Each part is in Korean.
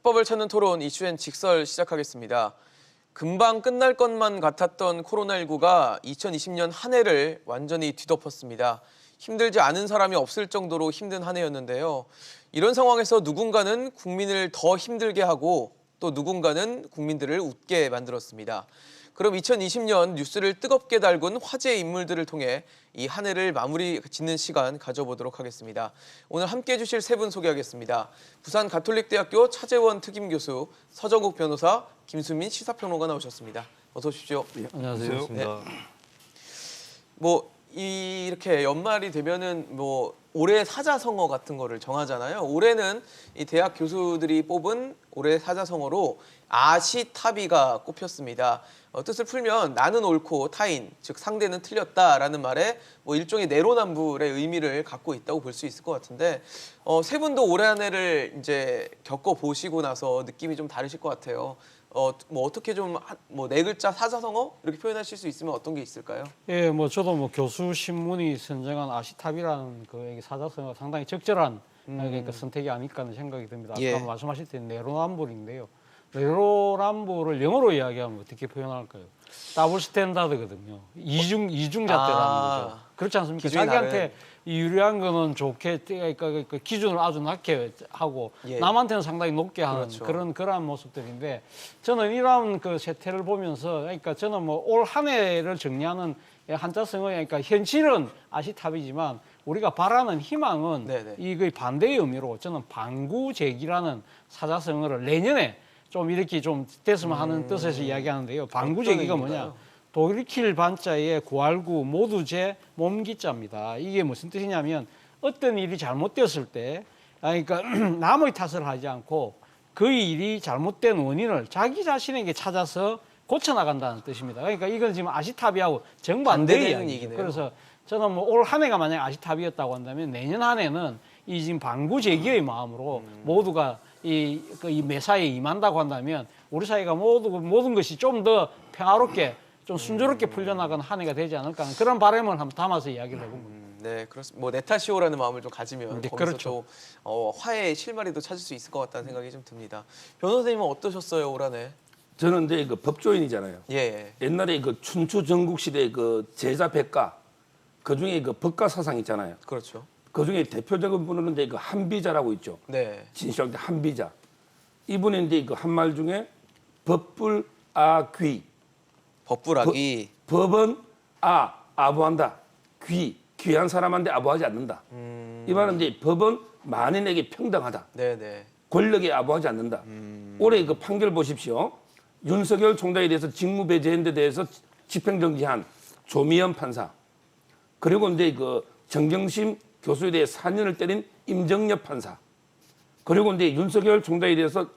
답법을 찾는 토론 이슈엔 직설 시작하겠습니다. 금방 끝날 것만 같았던 코로나19가 2020년 한 해를 완전히 뒤덮었습니다. 힘들지 않은 사람이 없을 정도로 힘든 한 해였는데요. 이런 상황에서 누군가는 국민을 더 힘들게 하고 또 누군가는 국민들을 웃게 만들었습니다. 그럼 2020년 뉴스를 뜨겁게 달군 화제의 인물들을 통해 이 한 해를 마무리 짓는 시간 가져보도록 하겠습니다. 오늘 함께해 주실 세 분 소개하겠습니다. 부산 가톨릭대학교 차재원 특임교수, 서정국 변호사, 김수민 시사평론가 나오셨습니다. 어서 오십시오. 네, 안녕하세요. 네. 이렇게 연말이 되면은 올해 사자성어 같은 거를 정하잖아요. 올해는 이 대학 교수들이 뽑은 올해 사자성어로 아시타비가 꼽혔습니다. 뜻을 풀면 나는 옳고 타인, 즉 상대는 틀렸다라는 말에 일종의 내로남불의 의미를 갖고 있다고 볼 수 있을 것 같은데 세 분도 올해 한 해를 이제 겪어보시고 나서 느낌이 좀 다르실 것 같아요. 어떻게 좀 네 글자 사자성어 이렇게 표현하실 수 있으면 어떤 게 있을까요? 예, 저도 교수 신문이 선정한 아시타비라는 그 사자성어가 상당히 적절한 그러니까 선택이 아닐까 하는 생각이 듭니다. 아까 예. 말씀하실 때 내로남불인데요. 내로남불을 영어로 이야기하면 어떻게 표현할까요? 더블 스탠다드거든요. 이중잣대라는 거죠. 그렇지 않습니까? 기준이 자기한테 다른. 유리한 거는 좋게 그러니까 그 기준을 아주 낮게 하고 예. 남한테는 상당히 높게 하는 그렇죠. 그런 모습들인데 저는 이러한 그 세태를 보면서 그러니까 저는 올 한 해를 정리하는 한자성어 그러니까 현실은 아시타비지만 우리가 바라는 희망은 네네. 이거의 반대의 의미로 저는 방구제기라는 사자성어를 내년에 좀 이렇게 좀 됐으면 하는 뜻에서 이야기하는데요. 방구제기가 뭐냐? 돌이킬 반자에 구알구 모두제 몸기자입니다. 이게 무슨 뜻이냐면 어떤 일이 잘못되었을 때 그러니까 남의 탓을 하지 않고 그 일이 잘못된 원인을 자기 자신에게 찾아서 고쳐나간다는 뜻입니다. 그러니까 이건 지금 아시타비하고 정반대의 반대되는 이야기죠. 얘기네요. 그래서 저는 올 한 해가 만약 아시타비였다고 한다면 내년 한 해는 이 지금 방구제기의 마음으로 모두가 이 매사에 임한다고 한다면 우리 사회가 모든 것이 좀 더 평화롭게 좀 순조롭게 풀려나가는 한 해가 되지 않을까 하는 그런 바람을 한번 담아서 이야기를 해봅니다. 네, 그렇습니다. 내 탓이오라는 마음을 좀 가지면 네, 거기서 그렇죠. 또 화해의 실마리도 찾을 수 있을 것 같다는 생각이 좀 듭니다. 변호사님은 어떠셨어요, 올 한 해? 저는 이제 그 법조인이잖아요. 예. 옛날에 그 춘추 전국 시대 그 제자 백가 그 중에 그 법가 사상 있잖아요. 그렇죠. 그 중에 대표적인 분은 이제 그 한비자라고 있죠. 네. 진시황 때 한비자. 이분이 이제 그 한 말 중에 법불아귀. 법불악이. 법은 아부한다. 귀한 사람한테 아부하지 않는다. 이 말은 이제 법은 만인에게 평등하다. 네네. 권력에 아부하지 않는다. 올해 그 판결 보십시오. 윤석열 총장에 대해서 직무 배제한 데 대해서 집행정지한 조미연 판사. 그리고 이제 그 정경심 교수에 대해 4년을 때린 임정엽 판사. 그리고 이제 윤석열 총장에 대해서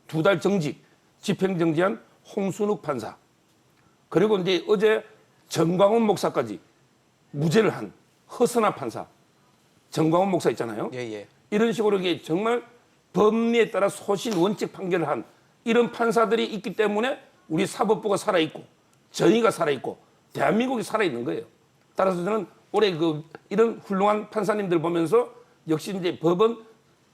2달 정직, 집행정지한 홍순욱 판사. 그리고 이제 어제 정광훈 목사까지 무죄를 한 허선아 판사. 정광훈 목사 있잖아요. 예. 이런 식으로 이게 정말 법리에 따라 소신 원칙 판결을 한 이런 판사들이 있기 때문에 우리 사법부가 살아있고 정의가 살아있고 대한민국이 살아있는 거예요. 따라서 저는 올해 이런 훌륭한 판사님들 보면서 역시 이제 법은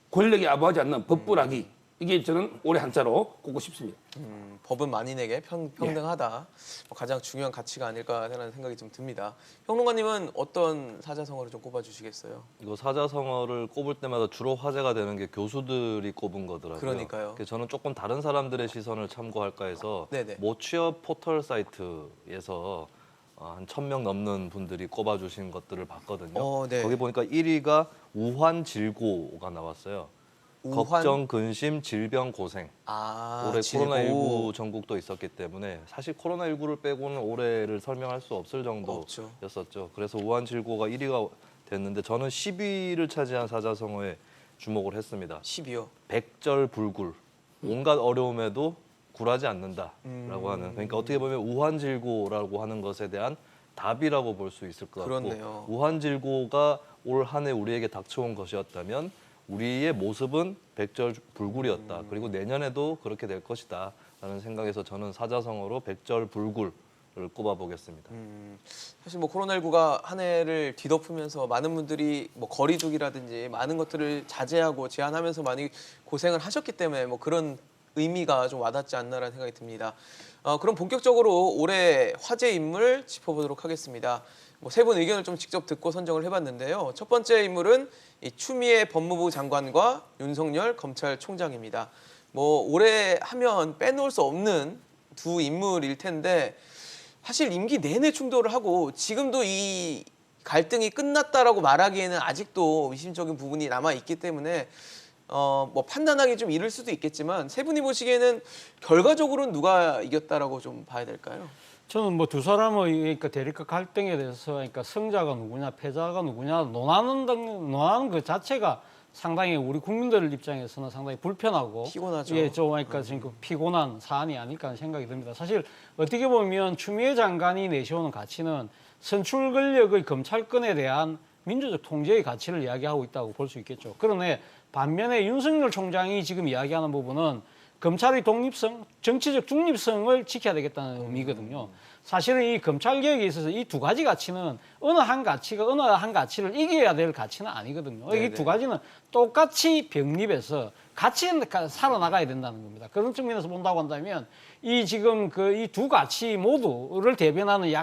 권력에 아부하지 않는 법불악이 이게 저는 올해 한자로 꼽고 싶습니다. 법은 만인에게 평등하다. 가장 중요한 가치가 아닐까라는 생각이 좀 듭니다. 평론가님은 어떤 사자성어를 좀 꼽아주시겠어요? 이거 사자성어를 꼽을 때마다 주로 화제가 되는 게 교수들이 꼽은 거더라고요. 그러니까요. 그래서 저는 조금 다른 사람들의 시선을 참고할까 해서 네네. 모 취업 포털 사이트에서 한 1,000명 넘는 분들이 꼽아주신 것들을 봤거든요. 네. 거기 보니까 1위가 우환질고가 나왔어요. 우환? 걱정, 근심, 질병, 고생. 올해 질고. 코로나19 전국도 있었기 때문에 사실 코로나19를 빼고는 올해를 설명할 수 없을 없죠. 정도였었죠. 그래서 우환질고가 1위가 됐는데 저는 10위를 차지한 사자성어에 주목을 했습니다. 10이요. 백절불굴. 온갖 어려움에도 굴하지 않는다라고 하는. 그러니까 어떻게 보면 우환질고라고 하는 것에 대한 답이라고 볼 수 있을 것 같고 그렇네요. 우환질고가 올 한 해 우리에게 닥쳐온 것이었다면 우리의 모습은 백절불굴이었다. 그리고 내년에도 그렇게 될 것이다 라는 생각에서 저는 사자성어로 백절불굴을 꼽아보겠습니다. 사실 코로나19가 한 해를 뒤덮으면서 많은 분들이 거리두기라든지 많은 것들을 자제하고 제한하면서 많이 고생을 하셨기 때문에 그런 의미가 좀 와닿지 않나라는 생각이 듭니다. 그럼 본격적으로 올해 화제 인물 짚어보도록 하겠습니다. 뭐 세 분 의견을 좀 직접 듣고 선정을 해봤는데요. 첫 번째 인물은 이 추미애 법무부 장관과 윤석열 검찰총장입니다. 뭐 올해 하면 빼놓을 수 없는 두 인물일 텐데 사실 임기 내내 충돌을 하고 지금도 이 갈등이 끝났다라고 말하기에는 아직도 미심적인 부분이 남아 있기 때문에 뭐 판단하기 좀 이를 수도 있겠지만 세 분이 보시기에는 결과적으로는 누가 이겼다라고 좀 봐야 될까요? 저는 뭐 두 사람의 그러니까 대립과 갈등에 대해서 그러니까 승자가 누구냐 패자가 누구냐 논하는 그 자체가 상당히 우리 국민들 입장에서는 상당히 불편하고 피곤하죠. 예, 좀 그러니까 지금 피곤한 사안이 아닐까 하는 생각이 듭니다. 사실 어떻게 보면 추미애 장관이 내세우는 가치는 선출 권력의 검찰권에 대한 민주적 통제의 가치를 이야기하고 있다고 볼 수 있겠죠. 그러나 반면에 윤석열 총장이 지금 이야기하는 부분은 검찰의 독립성, 정치적 중립성을 지켜야 되겠다는 의미거든요. 사실은 이 검찰 개혁에 있어서 이 두 가지 가치는 어느 한 가치를 이겨야 될 가치는 아니거든요. 이 두 가지는 똑같이 병립해서 같이 살아나가야 된다는 겁니다. 그런 측면에서 본다고 한다면 이 지금 그 이 두 가치 모두를 대변하는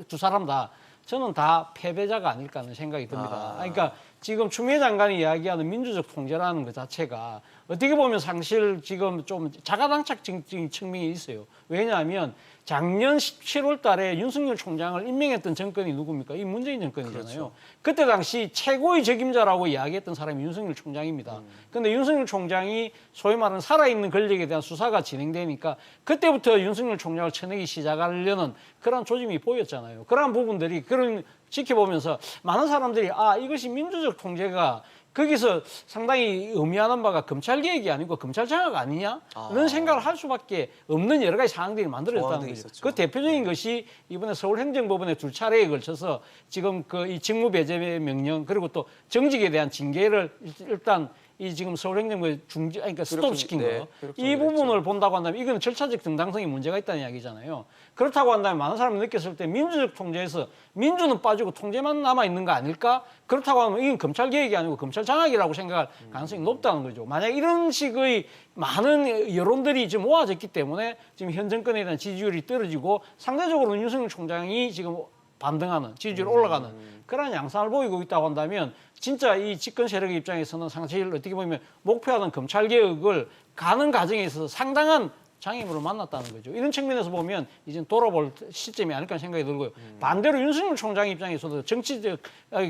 두 사람 다 저는 다 패배자가 아닐까 하는 생각이 듭니다. 그러니까 지금 추미애 장관이 이야기하는 민주적 통제라는 것 자체가 어떻게 보면 사실 지금 좀 자가당착적인 측면이 있어요. 왜냐하면 작년 17월 달에 윤석열 총장을 임명했던 정권이 누굽니까? 이 문재인 정권이잖아요. 그렇죠. 그때 당시 최고의 적임자라고 이야기했던 사람이 윤석열 총장입니다. 그런데 윤석열 총장이 소위 말하는 살아있는 권력에 대한 수사가 진행되니까 그때부터 윤석열 총장을 쳐내기 시작하려는 그런 조짐이 보였잖아요. 그러한 부분들이 그런 지켜보면서 많은 사람들이 이것이 민주적 통제가 거기서 상당히 의미하는 바가 검찰 개혁이 아니고 검찰 장악 아니냐? 이런 생각을 할 수밖에 없는 여러 가지 상황들이 만들어졌다는 거죠. 있었죠. 그 대표적인 것이 이번에 서울행정법원에 두 차례에 걸쳐서 지금 그 이 직무 배제 명령 그리고 또 정직에 대한 징계를 일단 이 지금 서울행정법에 그러니까 스톱시킨 거. 이 부분을 본다고 한다면 이건 절차적 정당성이 문제가 있다는 이야기잖아요. 그렇다고 한다면 많은 사람이 느꼈을 때 민주적 통제에서 민주는 빠지고 통제만 남아 있는 거 아닐까? 그렇다고 하면 이건 검찰 개혁이 아니고 검찰 장악이라고 생각할 가능성이 높다는 거죠. 만약 이런 식의 많은 여론들이 지금 모아졌기 때문에 지금 현 정권에 대한 지지율이 떨어지고 상대적으로 윤석열 총장이 지금 반등하는 지지율이 올라가는 그런 양상을 보이고 있다고 한다면 진짜 이 집권 세력의 입장에서는 사실 어떻게 보면 목표하던 검찰 개혁을 가는 과정에 있어서 상당한 장애물을 만났다는 거죠. 이런 측면에서 보면 이제 돌아볼 시점이 아닐까 생각이 들고요. 반대로 윤석열 총장 입장에서도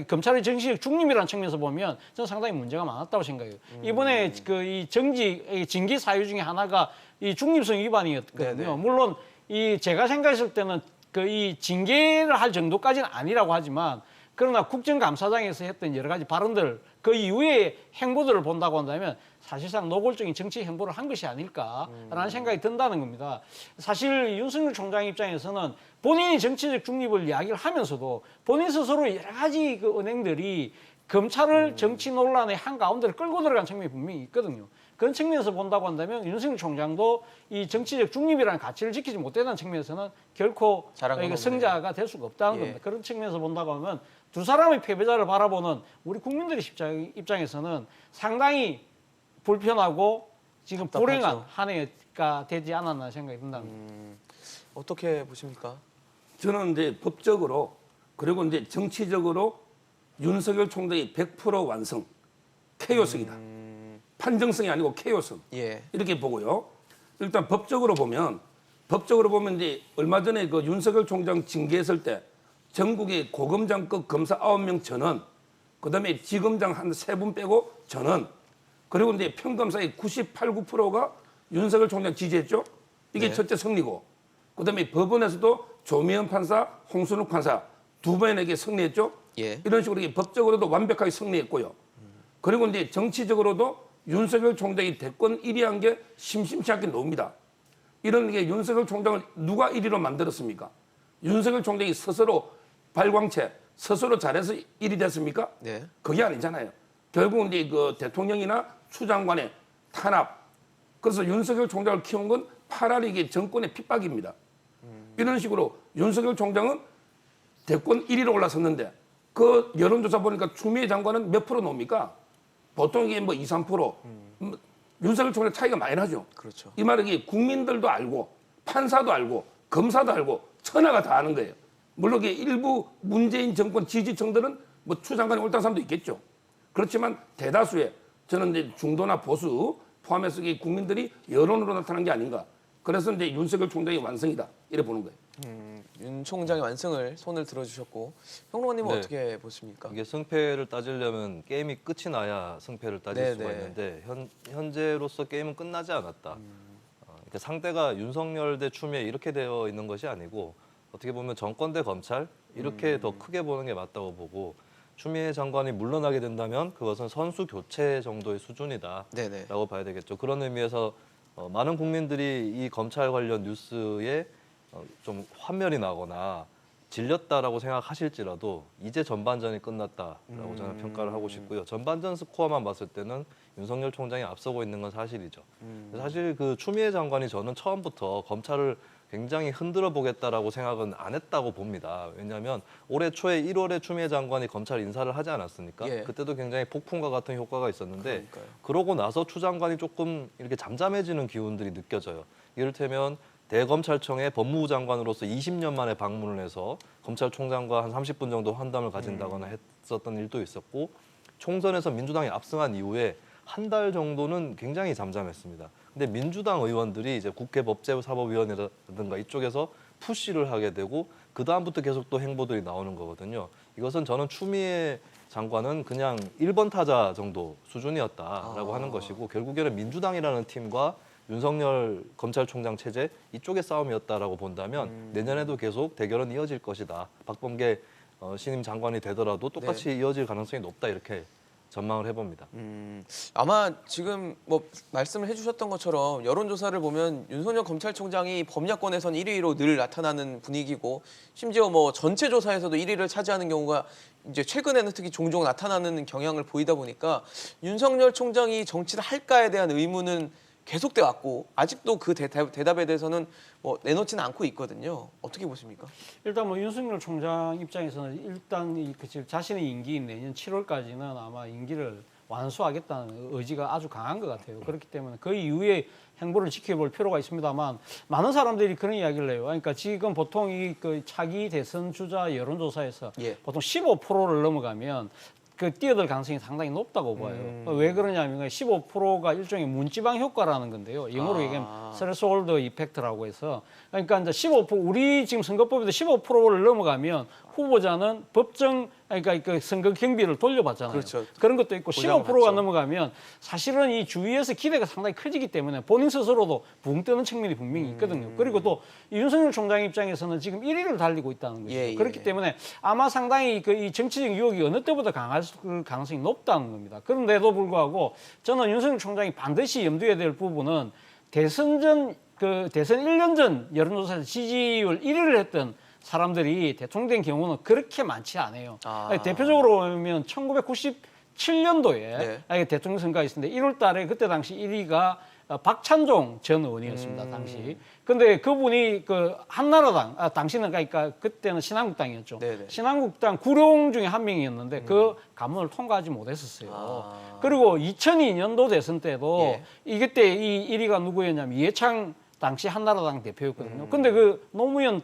검찰의 정치적 중립이라는 측면에서 보면 저는 상당히 문제가 많았다고 생각해요. 이번에 그 이 징계 사유 중에 하나가 이 중립성 위반이었거든요. 네네. 물론 이 제가 생각했을 때는 그 이 징계를 할 정도까지는 아니라고 하지만 그러나 국정감사장에서 했던 여러 가지 발언들 그 이후의 행보들을 본다고 한다면 사실상 노골적인 정치 행보를 한 것이 아닐까라는 생각이 든다는 겁니다. 사실 윤석열 총장 입장에서는 본인이 정치적 중립을 이야기를 하면서도 본인 스스로 여러 가지 그 은행들이 검찰을 정치 논란의 한가운데를 끌고 들어간 측면이 분명히 있거든요. 그런 측면에서 본다고 한다면 윤석열 총장도 이 정치적 중립이라는 가치를 지키지 못했다는 측면에서는 결코 승자가 될 수가 없다는 겁니다. 그런 측면에서 본다고 하면 두 사람의 패배자를 바라보는 우리 국민들의 입장에서는 상당히 불편하고 지금 답답하죠. 불행한 한 해가 되지 않았나 생각이 든다는 겁니다. 어떻게 보십니까? 저는 이제 법적으로 그리고 이제 정치적으로 윤석열 총장이 100% 완성, KO성이다. 판정성이 아니고 KO성. 예. 이렇게 보고요. 일단 법적으로 보면 이제 얼마 전에 그 윤석열 총장 징계했을 때 전국의 고검장급 검사 9명 전원, 그다음에 지검장 한 3분 빼고 전원, 그리고 이제 평검사의 98, 9%가 윤석열 총장 지지했죠. 이게 네. 첫째 승리고, 그다음에 법원에서도 조미연 판사, 홍순욱 판사 두 번에게 승리했죠. 예. 이런 식으로 이게 법적으로도 완벽하게 승리했고요. 그리고 이제 정치적으로도 윤석열 총장이 대권 1위 한 게 심심치 않게 나옵니다. 이런 게 윤석열 총장을 누가 1위로 만들었습니까? 윤석열 총장이 스스로 발광체, 스스로 잘해서 1위 됐습니까? 네. 그게 아니잖아요. 결국은 이제 그 대통령이나 추 장관의 탄압. 그래서 윤석열 총장을 키운 건 파라리 이게 정권의 핍박입니다. 이런 식으로 윤석열 총장은 대권 1위로 올라섰는데 그 여론조사 보니까 추미애 장관은 몇 프로 나옵니까? 보통 이게 뭐 2, 3%. 윤석열 총장 차이가 많이 나죠. 그렇죠. 이 말은 이게 국민들도 알고 판사도 알고 검사도 알고 천하가 다 아는 거예요. 물론 이게 일부 문재인 정권 지지층들은 뭐 추 장관이 옳다는 사람도 있겠죠. 그렇지만 대다수의 저는 이제 중도나 보수 포함해서 이 국민들이 여론으로 나타난 게 아닌가. 그래서 이제 윤석열 총장의 완성이다 이렇게 보는 거예요. 윤 총장의 완승을 손을 들어주셨고 평론가님은 네. 어떻게 보십니까? 이게 승패를 따지려면 게임이 끝이 나야 승패를 따질 네, 수가 네. 있는데 현재로서 게임은 끝나지 않았다. 그러니까 상대가 윤석열 대 추미애 이렇게 되어 있는 것이 아니고 어떻게 보면 정권 대 검찰 이렇게 더 크게 보는 게 맞다고 보고 추미애 장관이 물러나게 된다면 그것은 선수 교체 정도의 수준이다라고 네네. 봐야 되겠죠. 그런 의미에서 많은 국민들이 이 검찰 관련 뉴스에 좀 환멸이 나거나 질렸다라고 생각하실지라도 이제 전반전이 끝났다라고 저는 평가를 하고 싶고요. 전반전 스코어만 봤을 때는 윤석열 총장이 앞서고 있는 건 사실이죠. 사실 그 추미애 장관이 저는 처음부터 검찰을 굉장히 흔들어 보겠다라고 생각은 안 했다고 봅니다. 왜냐하면 올해 초에 1월에 추미애 장관이 검찰 인사를 하지 않았습니까? 예. 그때도 굉장히 폭풍과 같은 효과가 있었는데 그러니까요. 그러고 나서 추 장관이 조금 이렇게 잠잠해지는 기운들이 느껴져요. 이를테면 대검찰청의 법무부 장관으로서 20년 만에 방문을 해서 검찰총장과 한 30분 정도 환담을 가진다거나 했었던 일도 있었고 총선에서 민주당이 압승한 이후에 한 달 정도는 굉장히 잠잠했습니다. 근데 민주당 의원들이 이제 국회 법제사법위원회라든가 이쪽에서 푸시를 하게 되고 그 다음부터 계속 또 행보들이 나오는 거거든요. 이것은 저는 추미애 장관은 그냥 1번 타자 정도 수준이었다라고 하는 것이고 결국에는 민주당이라는 팀과 윤석열 검찰총장 체제 이쪽의 싸움이었다라고 본다면 내년에도 계속 대결은 이어질 것이다. 박범계 신임 장관이 되더라도 똑같이 이어질 가능성이 높다 이렇게 전망을 해봅니다. 아마 지금 뭐 말씀을 해주셨던 것처럼 여론조사를 보면 윤석열 검찰총장이 범야권에선 1위로 늘 나타나는 분위기고 심지어 뭐 전체 조사에서도 1위를 차지하는 경우가 이제 최근에는 특히 종종 나타나는 경향을 보이다 보니까 윤석열 총장이 정치를 할까에 대한 의문은 계속돼 왔고 아직도 그 대답에 대해서는 뭐 내놓지는 않고 있거든요. 어떻게 보십니까? 일단 뭐 윤석열 총장 입장에서는 일단 자신의 임기 내년 7월까지는 아마 임기를 완수하겠다는 의지가 아주 강한 것 같아요. 그렇기 때문에 그 이후에 행보를 지켜볼 필요가 있습니다만 많은 사람들이 그런 이야기를 해요. 그러니까 지금 보통 이 그 차기 대선 주자 여론조사에서 예. 보통 15%를 넘어가면 그 뛰어들 가능성이 상당히 높다고 봐요. 왜 그러냐면 15%가 일종의 문지방 효과라는 건데요. 영어로 얘기하면 스레스홀드 이펙트라고 해서 그러니까 이제 15% 우리 지금 선거법에도 15%를 넘어가면 후보자는 법정 그러니까 그 선거 경비를 돌려받잖아요. 그렇죠. 그런 것도 있고 보장을 15%가 받죠. 넘어가면 사실은 이 주위에서 기대가 상당히 커지기 때문에 본인 스스로도 붕 뜨는 측면이 분명히 있거든요. 그리고 또 윤석열 총장 입장에서는 지금 1위를 달리고 있다는 거죠. 예, 예. 그렇기 때문에 아마 상당히 그 이 정치적 유혹이 어느 때보다 강할 가능성이 높다는 겁니다. 그런데도 불구하고 저는 윤석열 총장이 반드시 염두에 될 부분은 대선 1년 전 여론조사에서 지지율 1위를 했던 사람들이 대통령 된 경우는 그렇게 많지 않아요. 대표적으로 보면 1997년도에 대통령 선거가 있었는데 1월 달에 그때 당시 1위가 박찬종 전 의원이었습니다. 당시. 근데 그분이 그 한나라당, 당시는 그러니까 그때는 신한국당이었죠. 네네. 신한국당 구룡 중에 한 명이었는데 그 관문을 통과하지 못했었어요. 그리고 2002년도 대선 때도 예. 이때 이 1위가 누구였냐면 이해창 당시 한나라당 대표였거든요. 근데 그 노무현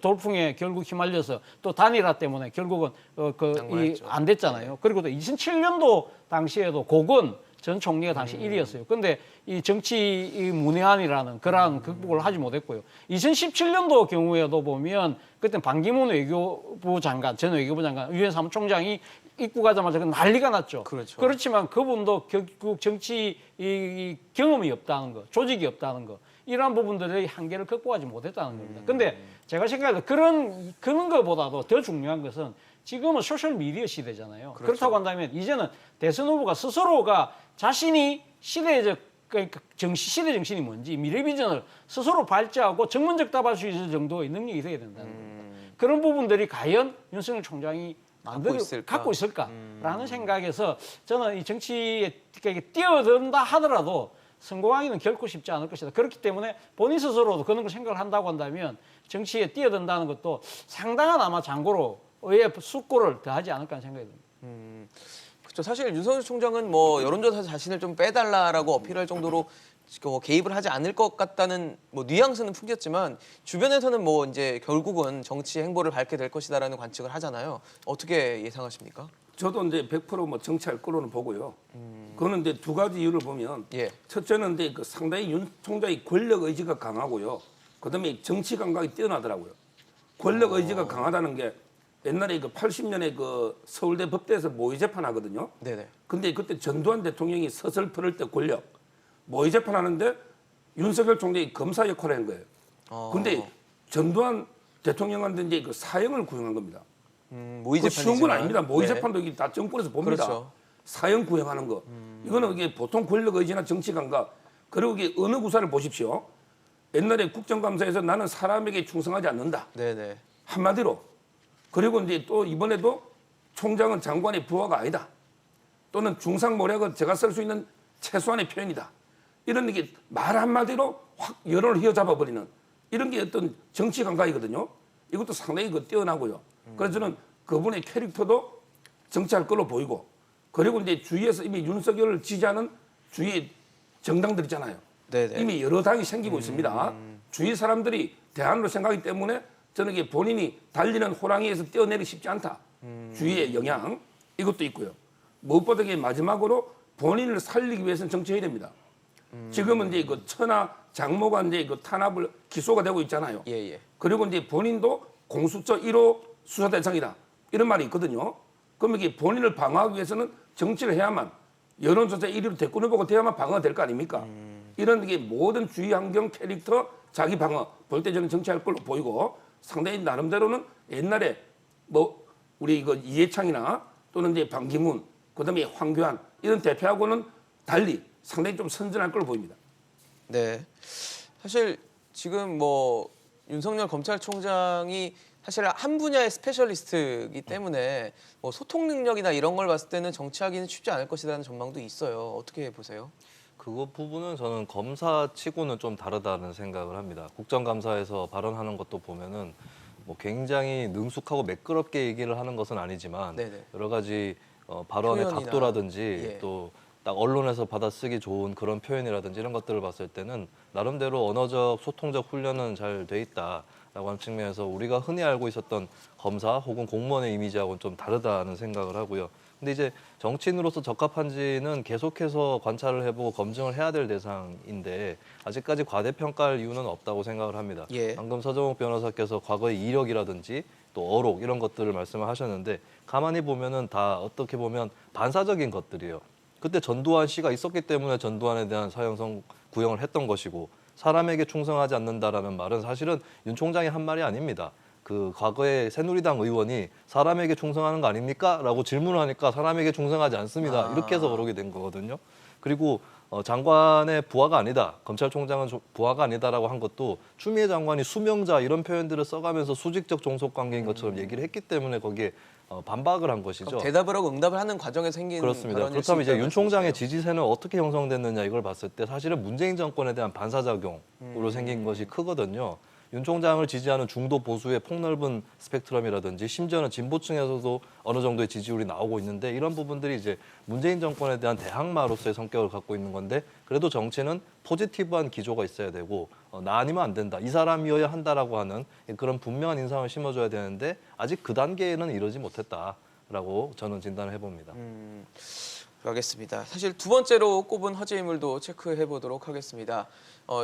돌풍에 결국 휘말려서 또 단일화 때문에 결국은 낙마했죠. 안 됐잖아요. 그리고 또 2007년도 당시에도 고건 전 총리가 당시 1위였어요. 근데 이 정치 이 문외한이라는 그러한 극복을 하지 못했고요. 2017년도 경우에도 보면 그때 반기문 외교부 장관, 전 외교부 장관, 유엔 사무총장이 입국하자마자 난리가 났죠. 그렇죠. 그렇지만 그분도 결국 정치 이 경험이 없다는 거, 조직이 없다는 거. 이러한 부분들의 한계를 극복하지 못했다는 겁니다. 근데 제가 생각해도 그런 것보다도 더 중요한 것은 지금은 소셜미디어 시대잖아요. 그렇죠. 그렇다고 한다면 이제는 대선 후보가 스스로가 자신이 시대 정신이 뭔지 미래 비전을 스스로 발제하고 전문적 답할 수 있을 정도의 능력이 있어야 된다는 겁니다. 그런 부분들이 과연 윤석열 총장이 갖고 있을까라는 생각에서 저는 이 정치에 뛰어든다 하더라도 성공하기는 결코 쉽지 않을 것이다. 그렇기 때문에 본인 스스로도 그런 걸 생각을 한다고 한다면 정치에 뛰어든다는 것도 상당한 아마 장고로 의회 숙고를 더하지 않을까 하는 생각이 듭니다. 그렇죠. 사실 윤석열 총장은 뭐 여론조사에서 자신을 좀 빼달라라고 어필할 정도로 뭐 개입을 하지 않을 것 같다는 뭐 뉘앙스는 풍겼지만 주변에서는 뭐 이제 결국은 정치 행보를 밟게 될 것이다라는 관측을 하잖아요. 어떻게 예상하십니까? 저도 이제 100%뭐 정치할 거로는 보고요. 그거는 이제 두 가지 이유를 보면 예. 첫째는 이제 그 상당히 윤 총장의 권력 의지가 강하고요. 그다음에 정치 감각이 뛰어나더라고요. 권력 의지가 강하다는 게 옛날에 그 80년에 그 서울대 법대에서 모의 재판하거든요. 네네. 근데 그때 전두환 대통령이 서슬퍼럴 때 권력 모의 재판하는데 윤석열 총장이 검사 역할을 한 거예요. 근데 전두환 대통령한테 이제 그 사형을 구형한 겁니다. 모의 그 재판이지만 쉬운 건 아닙니다. 모의 네. 재판도 이게 다 정권에서 봅니다. 그렇죠. 사형 구형하는 거. 이거는 이게 보통 권력 의지나 정치 감각. 그리고 이게 어느 구사를 보십시오. 옛날에 국정감사에서 나는 사람에게 충성하지 않는다. 네네. 한마디로. 그리고 이제 또 이번에도 총장은 장관의 부하가 아니다. 또는 중상모략은 제가 쓸 수 있는 최소한의 표현이다. 이런 게 말 한마디로 확 여론을 휘어잡아 버리는 이런 게 어떤 정치 감각이거든요. 이것도 상당히 뛰어나고요. 그래서 저는 그분의 캐릭터도 정치할 걸로 보이고 그리고 이제 주위에서 이미 윤석열을 지지하는 주위 정당들 있잖아요. 네네. 이미 여러 당이 생기고 있습니다. 주위 사람들이 대안으로 생각하기 때문에 저는 이게 본인이 달리는 호랑이에서 뛰어내리기 쉽지 않다. 주위의 영향 이것도 있고요. 무엇보다 이게 마지막으로 본인을 살리기 위해서는 정치해야 됩니다. 지금은 이제 그 천하 장모가 이제 그 탄압을 기소가 되고 있잖아요. 예예. 그리고 이제 본인도 공수처 1호 수사 대상이다. 이런 말이 있거든요. 그럼 이게 본인을 방어하기 위해서는 정치를 해야만 여론조사 1위로 대권 후보가 돼야만 방어가 될 거 아닙니까? 이런 게 모든 주위 환경 캐릭터 자기 방어 볼 때 저는 정치할 걸로 보이고 상당히 나름대로는 옛날에 뭐 우리 이거 이해창이나 또는 이제 반기문 그다음에 황교안 이런 대표하고는 달리 상당히 좀 선전할 걸로 보입니다. 네. 사실 지금 뭐 윤석열 검찰총장이 사실 한 분야의 스페셜리스트이기 때문에 뭐 소통 능력이나 이런 걸 봤을 때는 정치하기는 쉽지 않을 것이라는 전망도 있어요. 어떻게 보세요? 그거 부분은 저는 검사치고는 좀 다르다는 생각을 합니다. 국정감사에서 발언하는 것도 보면은 뭐 굉장히 능숙하고 매끄럽게 얘기를 하는 것은 아니지만 네네. 여러 가지 발언의 표현이나, 각도라든지 예. 또 딱 언론에서 받아쓰기 좋은 그런 표현이라든지 이런 것들을 봤을 때는 나름대로 언어적 소통적 훈련은 잘 돼 있다라고 하는 측면에서 우리가 흔히 알고 있었던 검사 혹은 공무원의 이미지하고는 좀 다르다는 생각을 하고요. 근데 이제 정치인으로서 적합한지는 계속해서 관찰을 해보고 검증을 해야 될 대상인데 아직까지 과대평가할 이유는 없다고 생각을 합니다. 예. 방금 서정욱 변호사께서 과거의 이력이라든지 또 어록 이런 것들을 말씀을 하셨는데 가만히 보면은 다 어떻게 보면 반사적인 것들이에요. 그때 전두환 씨가 있었기 때문에 전두환에 대한 사형 구형을 했던 것이고 사람에게 충성하지 않는다라는 말은 사실은 윤 총장이 한 말이 아닙니다. 그 과거에 새누리당 의원이 사람에게 충성하는 거 아닙니까? 라고 질문을 하니까 사람에게 충성하지 않습니다. 이렇게 해서 그러게 된 거거든요. 그리고 장관의 부하가 아니다. 검찰총장은 부하가 아니다라고 한 것도 추미애 장관이 수명자 이런 표현들을 써가면서 수직적 종속 관계인 것처럼 얘기를 했기 때문에 거기에 반박을 한 것이죠. 대답을 하고 응답을 하는 과정에서 생긴 그렇습니다. 발언일 수 그렇다면 이제 있다는 윤 총장의 말씀이시네요. 지지세는 어떻게 형성됐느냐 이걸 봤을 때 사실은 문재인 정권에 대한 반사작용으로 생긴 것이 크거든요. 윤 총장을 지지하는 중도 보수의 폭넓은 스펙트럼이라든지 심지어는 진보층에서도 어느 정도의 지지율이 나오고 있는데 이런 부분들이 이제 문재인 정권에 대한 대항마로서의 성격을 갖고 있는 건데 그래도 정치는 포지티브한 기조가 있어야 되고 나 아니면 안 된다. 이 사람이어야 한다라고 하는 그런 분명한 인상을 심어줘야 되는데 아직 그 단계에는 이러지 못했다라고 저는 진단을 해봅니다. 알겠습니다. 사실 두 번째로 꼽은 화제 인물도 체크해 보도록 하겠습니다.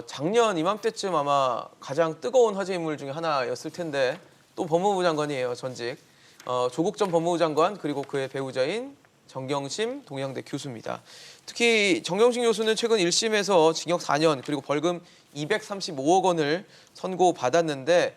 작년 이맘때쯤 아마 가장 뜨거운 화제 인물 중에 하나였을 텐데 또 법무부 장관이에요, 전직. 조국 전 법무부 장관 그리고 그의 배우자인 정경심 동양대 교수입니다. 특히 정경심 교수는 최근 1심에서 징역 4년 그리고 벌금 235억 원을 선고받았는데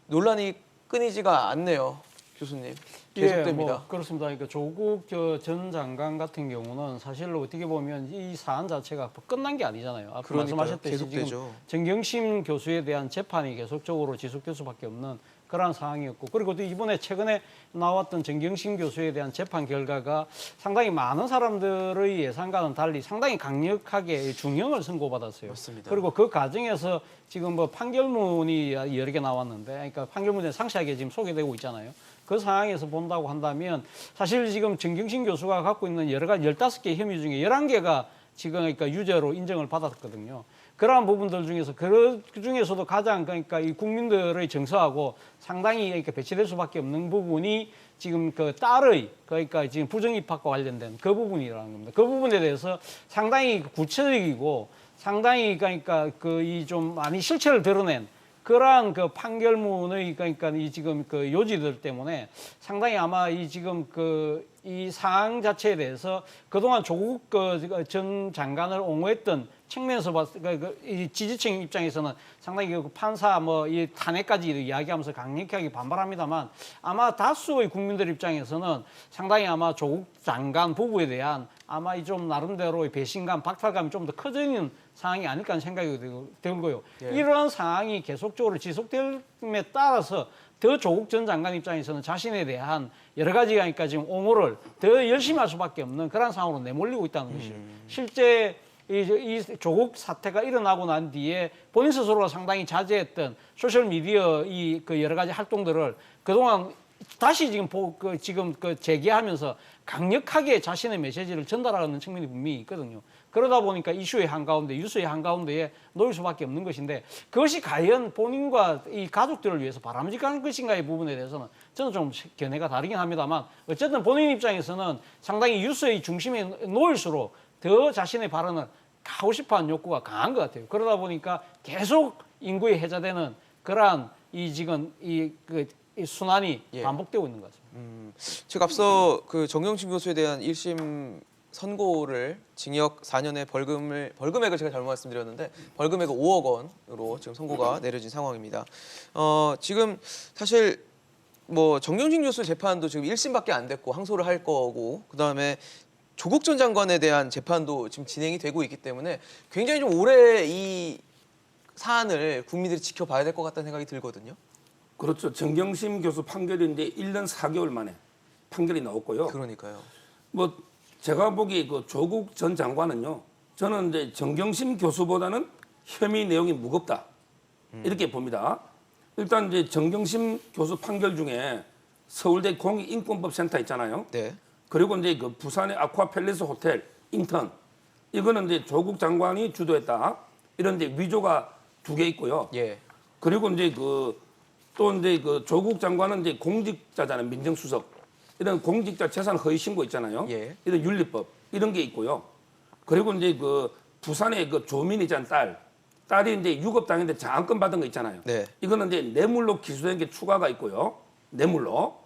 논란이 끊이지가 않네요, 교수님. 계속됩니다. 뭐 그렇습니다. 그러니까 조국 전 장관 같은 경우는 사실로 어떻게 보면 이 사안 자체가 끝난 게 아니잖아요. 아까 말씀하셨듯이 계속되죠. 지금 정경심 교수에 대한 재판이 계속적으로 지속될 수밖에 없는 그런 상황이었고, 그리고 또 이번에 최근에 나왔던 정경심 교수에 대한 재판 결과가 상당히 많은 사람들의 예상과는 달리 상당히 강력하게 중형을 선고받았어요. 맞습니다. 그리고 그 과정에서 지금 뭐 판결문이 여러 개 나왔는데, 그러니까 판결문에 상세하게 지금 소개되고 있잖아요. 그 상황에서 본다고 한다면 사실 지금 정경심 교수가 갖고 있는 여러 가지 15개 혐의 중에 11개가 지금 그러니까 유죄로 인정을 받았거든요. 그러한 부분들 중에서 그 중에서도 가장 그러니까 이 국민들의 정서하고 상당히 그러니까 배치될 수밖에 없는 부분이 지금 그 딸의 그러니까 지금 부정 입학과 관련된 그 부분이라는 겁니다. 그 부분에 대해서 상당히 구체적이고 상당히 그러니까 그 이 좀 많이 실체를 드러낸 그러한 그 판결문의 그러니까 이 지금 그 요지들 때문에 상당히 아마 이 지금 그 이 사항 자체에 대해서 그동안 조국 전 장관을 옹호했던 측면에서 봤을 이 지지층 입장에서는 상당히 그 판사 뭐 이 탄핵까지 이야기하면서 강력하게 반발합니다만 아마 다수의 국민들 입장에서는 상당히 아마 조국 장관 부부에 대한 아마 이 좀 나름대로의 배신감, 박탈감이 좀 더 커지는 상황이 아닐까 하는 생각이 들고요. 예. 이러한 상황이 계속적으로 지속됨에 따라서 더 조국 전 장관 입장에서는 자신에 대한 여러 가지가 그러니까 지금 옹호를 더 열심히 할 수밖에 없는 그런 상황으로 내몰리고 있다는 것이죠. 실제 이 조국 사태가 일어나고 난 뒤에 본인 스스로가 상당히 자제했던 소셜 미디어 이 그 여러 가지 활동들을 그동안 다시 지금 재개하면서 강력하게 자신의 메시지를 전달하는 측면이 분명히 있거든요. 그러다 보니까 이슈의 한가운데, 뉴스의 한가운데에 놓일 수밖에 없는 것인데 그것이 과연 본인과 이 가족들을 위해서 바람직한 것인가의 부분에 대해서는 저는 좀 견해가 다르긴 합니다만 어쨌든 본인 입장에서는 상당히 뉴스의 중심에 놓일수록 더 자신의 발언을 하고 싶어하는 욕구가 강한 것 같아요. 그러다 보니까 계속 인구에 해자되는 그러한 이 지금 이 순환이 예. 반복되고 있는 것 같습니다. 제가 앞서 그 정경심 교수에 대한 1심 선고를 징역 4년의 벌금액을 제가 잘못 말씀드렸는데 벌금액은 5억 원으로 지금 선고가 내려진 상황입니다. 지금 사실 뭐 정경심 교수 재판도 지금 1심밖에 안 됐고 항소를 할 거고 그다음에 조국 전 장관에 대한 재판도 지금 진행이 되고 있기 때문에 굉장히 좀 오래 이 사안을 국민들이 지켜봐야 될 것 같다는 생각이 들거든요. 그렇죠. 정경심 교수 판결인데 1년 4개월 만에 판결이 나왔고요. 그러니까요. 뭐 제가 보기에 그 조국 전 장관은요. 저는 이제 정경심 교수보다는 혐의 내용이 무겁다. 이렇게 봅니다. 일단 이제 정경심 교수 판결 중에 서울대 공익인권법센터 있잖아요. 네. 그리고 이제 그 부산의 아쿠아팰리스 호텔 인턴 이거는 이제 조국 장관이 주도했다. 이런 이제 위조가 2개 있고요. 예. 그리고 이제 또 이제 그 조국 장관은 이제 공직자잖아요. 민정수석. 이런 공직자 재산 허위 신고 있잖아요. 예. 이런 윤리법 이런 게 있고요. 그리고 이제 그 부산의 그 조민이잖아요. 딸이 이제 유급당했는데 장학금 받은 거 있잖아요. 네. 이거는 이제 뇌물로 기소된 게 추가가 있고요. 뇌물로.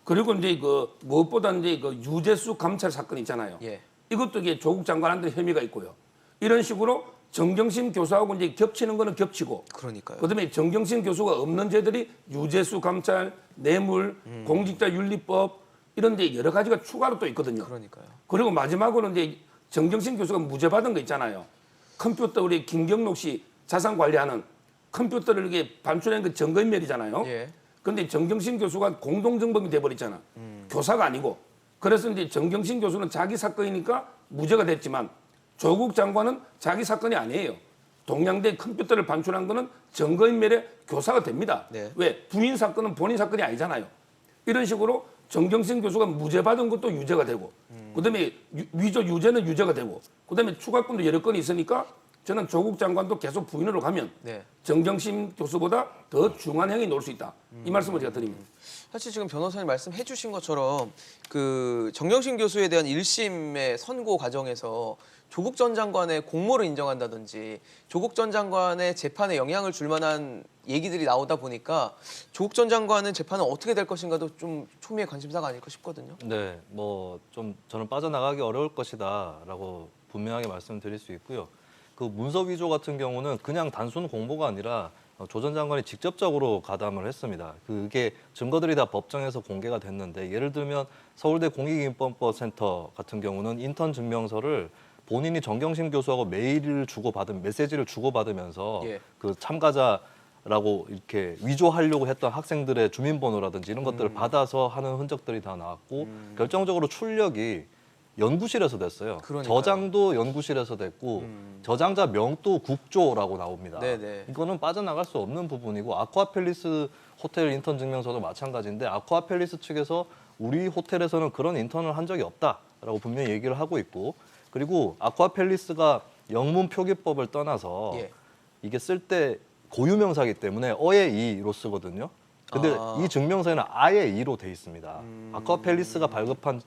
그리고 이제 그 무엇보다 이제 그 유재수 감찰 사건 있잖아요. 예. 이것도 이게 조국 장관한테 혐의가 있고요. 이런 식으로 정경심 교수하고 이제 겹치는 거는 겹치고. 그러니까요. 그다음에 정경심 교수가 없는 죄들이 유재수 감찰, 뇌물, 공직자 윤리법 이런 데 여러 가지가 추가로 또 있거든요. 그러니까요. 그리고 마지막으로 이제 정경심 교수가 무죄 받은 거 있잖아요. 컴퓨터 우리 김경록 씨 자산 관리하는 컴퓨터를 이렇게 반출한 그 증거인멸이잖아요. 예. 그런데 정경심 교수가 공동정범이 돼버렸잖아. 교사가 아니고. 그래서 이제 정경심 교수는 자기 사건이니까 무죄가 됐지만 조국 장관은 자기 사건이 아니에요. 동양대 컴퓨터를 반출한 거는 증거인멸의 교사가 됩니다. 네. 왜? 부인 사건은 본인 사건이 아니잖아요. 이런 식으로 정경심 교수가 무죄 받은 것도 유죄가 되고 그다음에 위조 유죄는 유죄가 되고 그다음에 추가권도 여러 건이 있으니까 저는 조국 장관도 계속 부인으로 가면 네. 정경심 교수보다 더 중한 형이 나올 수 있다. 이 말씀을 제가 드립니다. 사실 지금 변호사님 말씀해 주신 것처럼 그 정경심 교수에 대한 1심의 선고 과정에서 조국 전 장관의 공모를 인정한다든지 조국 전 장관의 재판에 영향을 줄 만한 얘기들이 나오다 보니까 조국 전 장관은 재판은 어떻게 될 것인가도 좀 초미의 관심사가 아닐까 싶거든요. 네, 뭐 좀 저는 빠져나가기 어려울 것이다라고 분명하게 말씀드릴 수 있고요. 그 문서 위조 같은 경우는 그냥 단순 공모가 아니라 조 전 장관이 직접적으로 가담을 했습니다. 그게 증거들이 다 법정에서 공개가 됐는데 예를 들면 서울대 공익인권법센터 같은 경우는 인턴 증명서를 본인이 정경심 교수하고 메시지를 주고받으면서 예. 그 참가자 라고 이렇게 위조하려고 했던 학생들의 주민번호라든지 이런 것들을 받아서 하는 흔적들이 다 나왔고 결정적으로 출력이 연구실에서 됐어요. 그러니까요. 저장도 연구실에서 됐고 저장자 명도 국조라고 나옵니다. 네네. 이거는 빠져나갈 수 없는 부분이고 아쿠아팰리스 호텔 인턴 증명서도 마찬가지인데 아쿠아팰리스 측에서 우리 호텔에서는 그런 인턴을 한 적이 없다라고 분명히 얘기를 하고 있고 그리고 아쿠아팰리스가 영문 표기법을 떠나서 예. 이게 쓸 때 고유명사이기 때문에 어의 이로 쓰거든요. 근데 이 증명서에는 아의 이로 돼 있습니다. 아쿠아팰리스가 발급한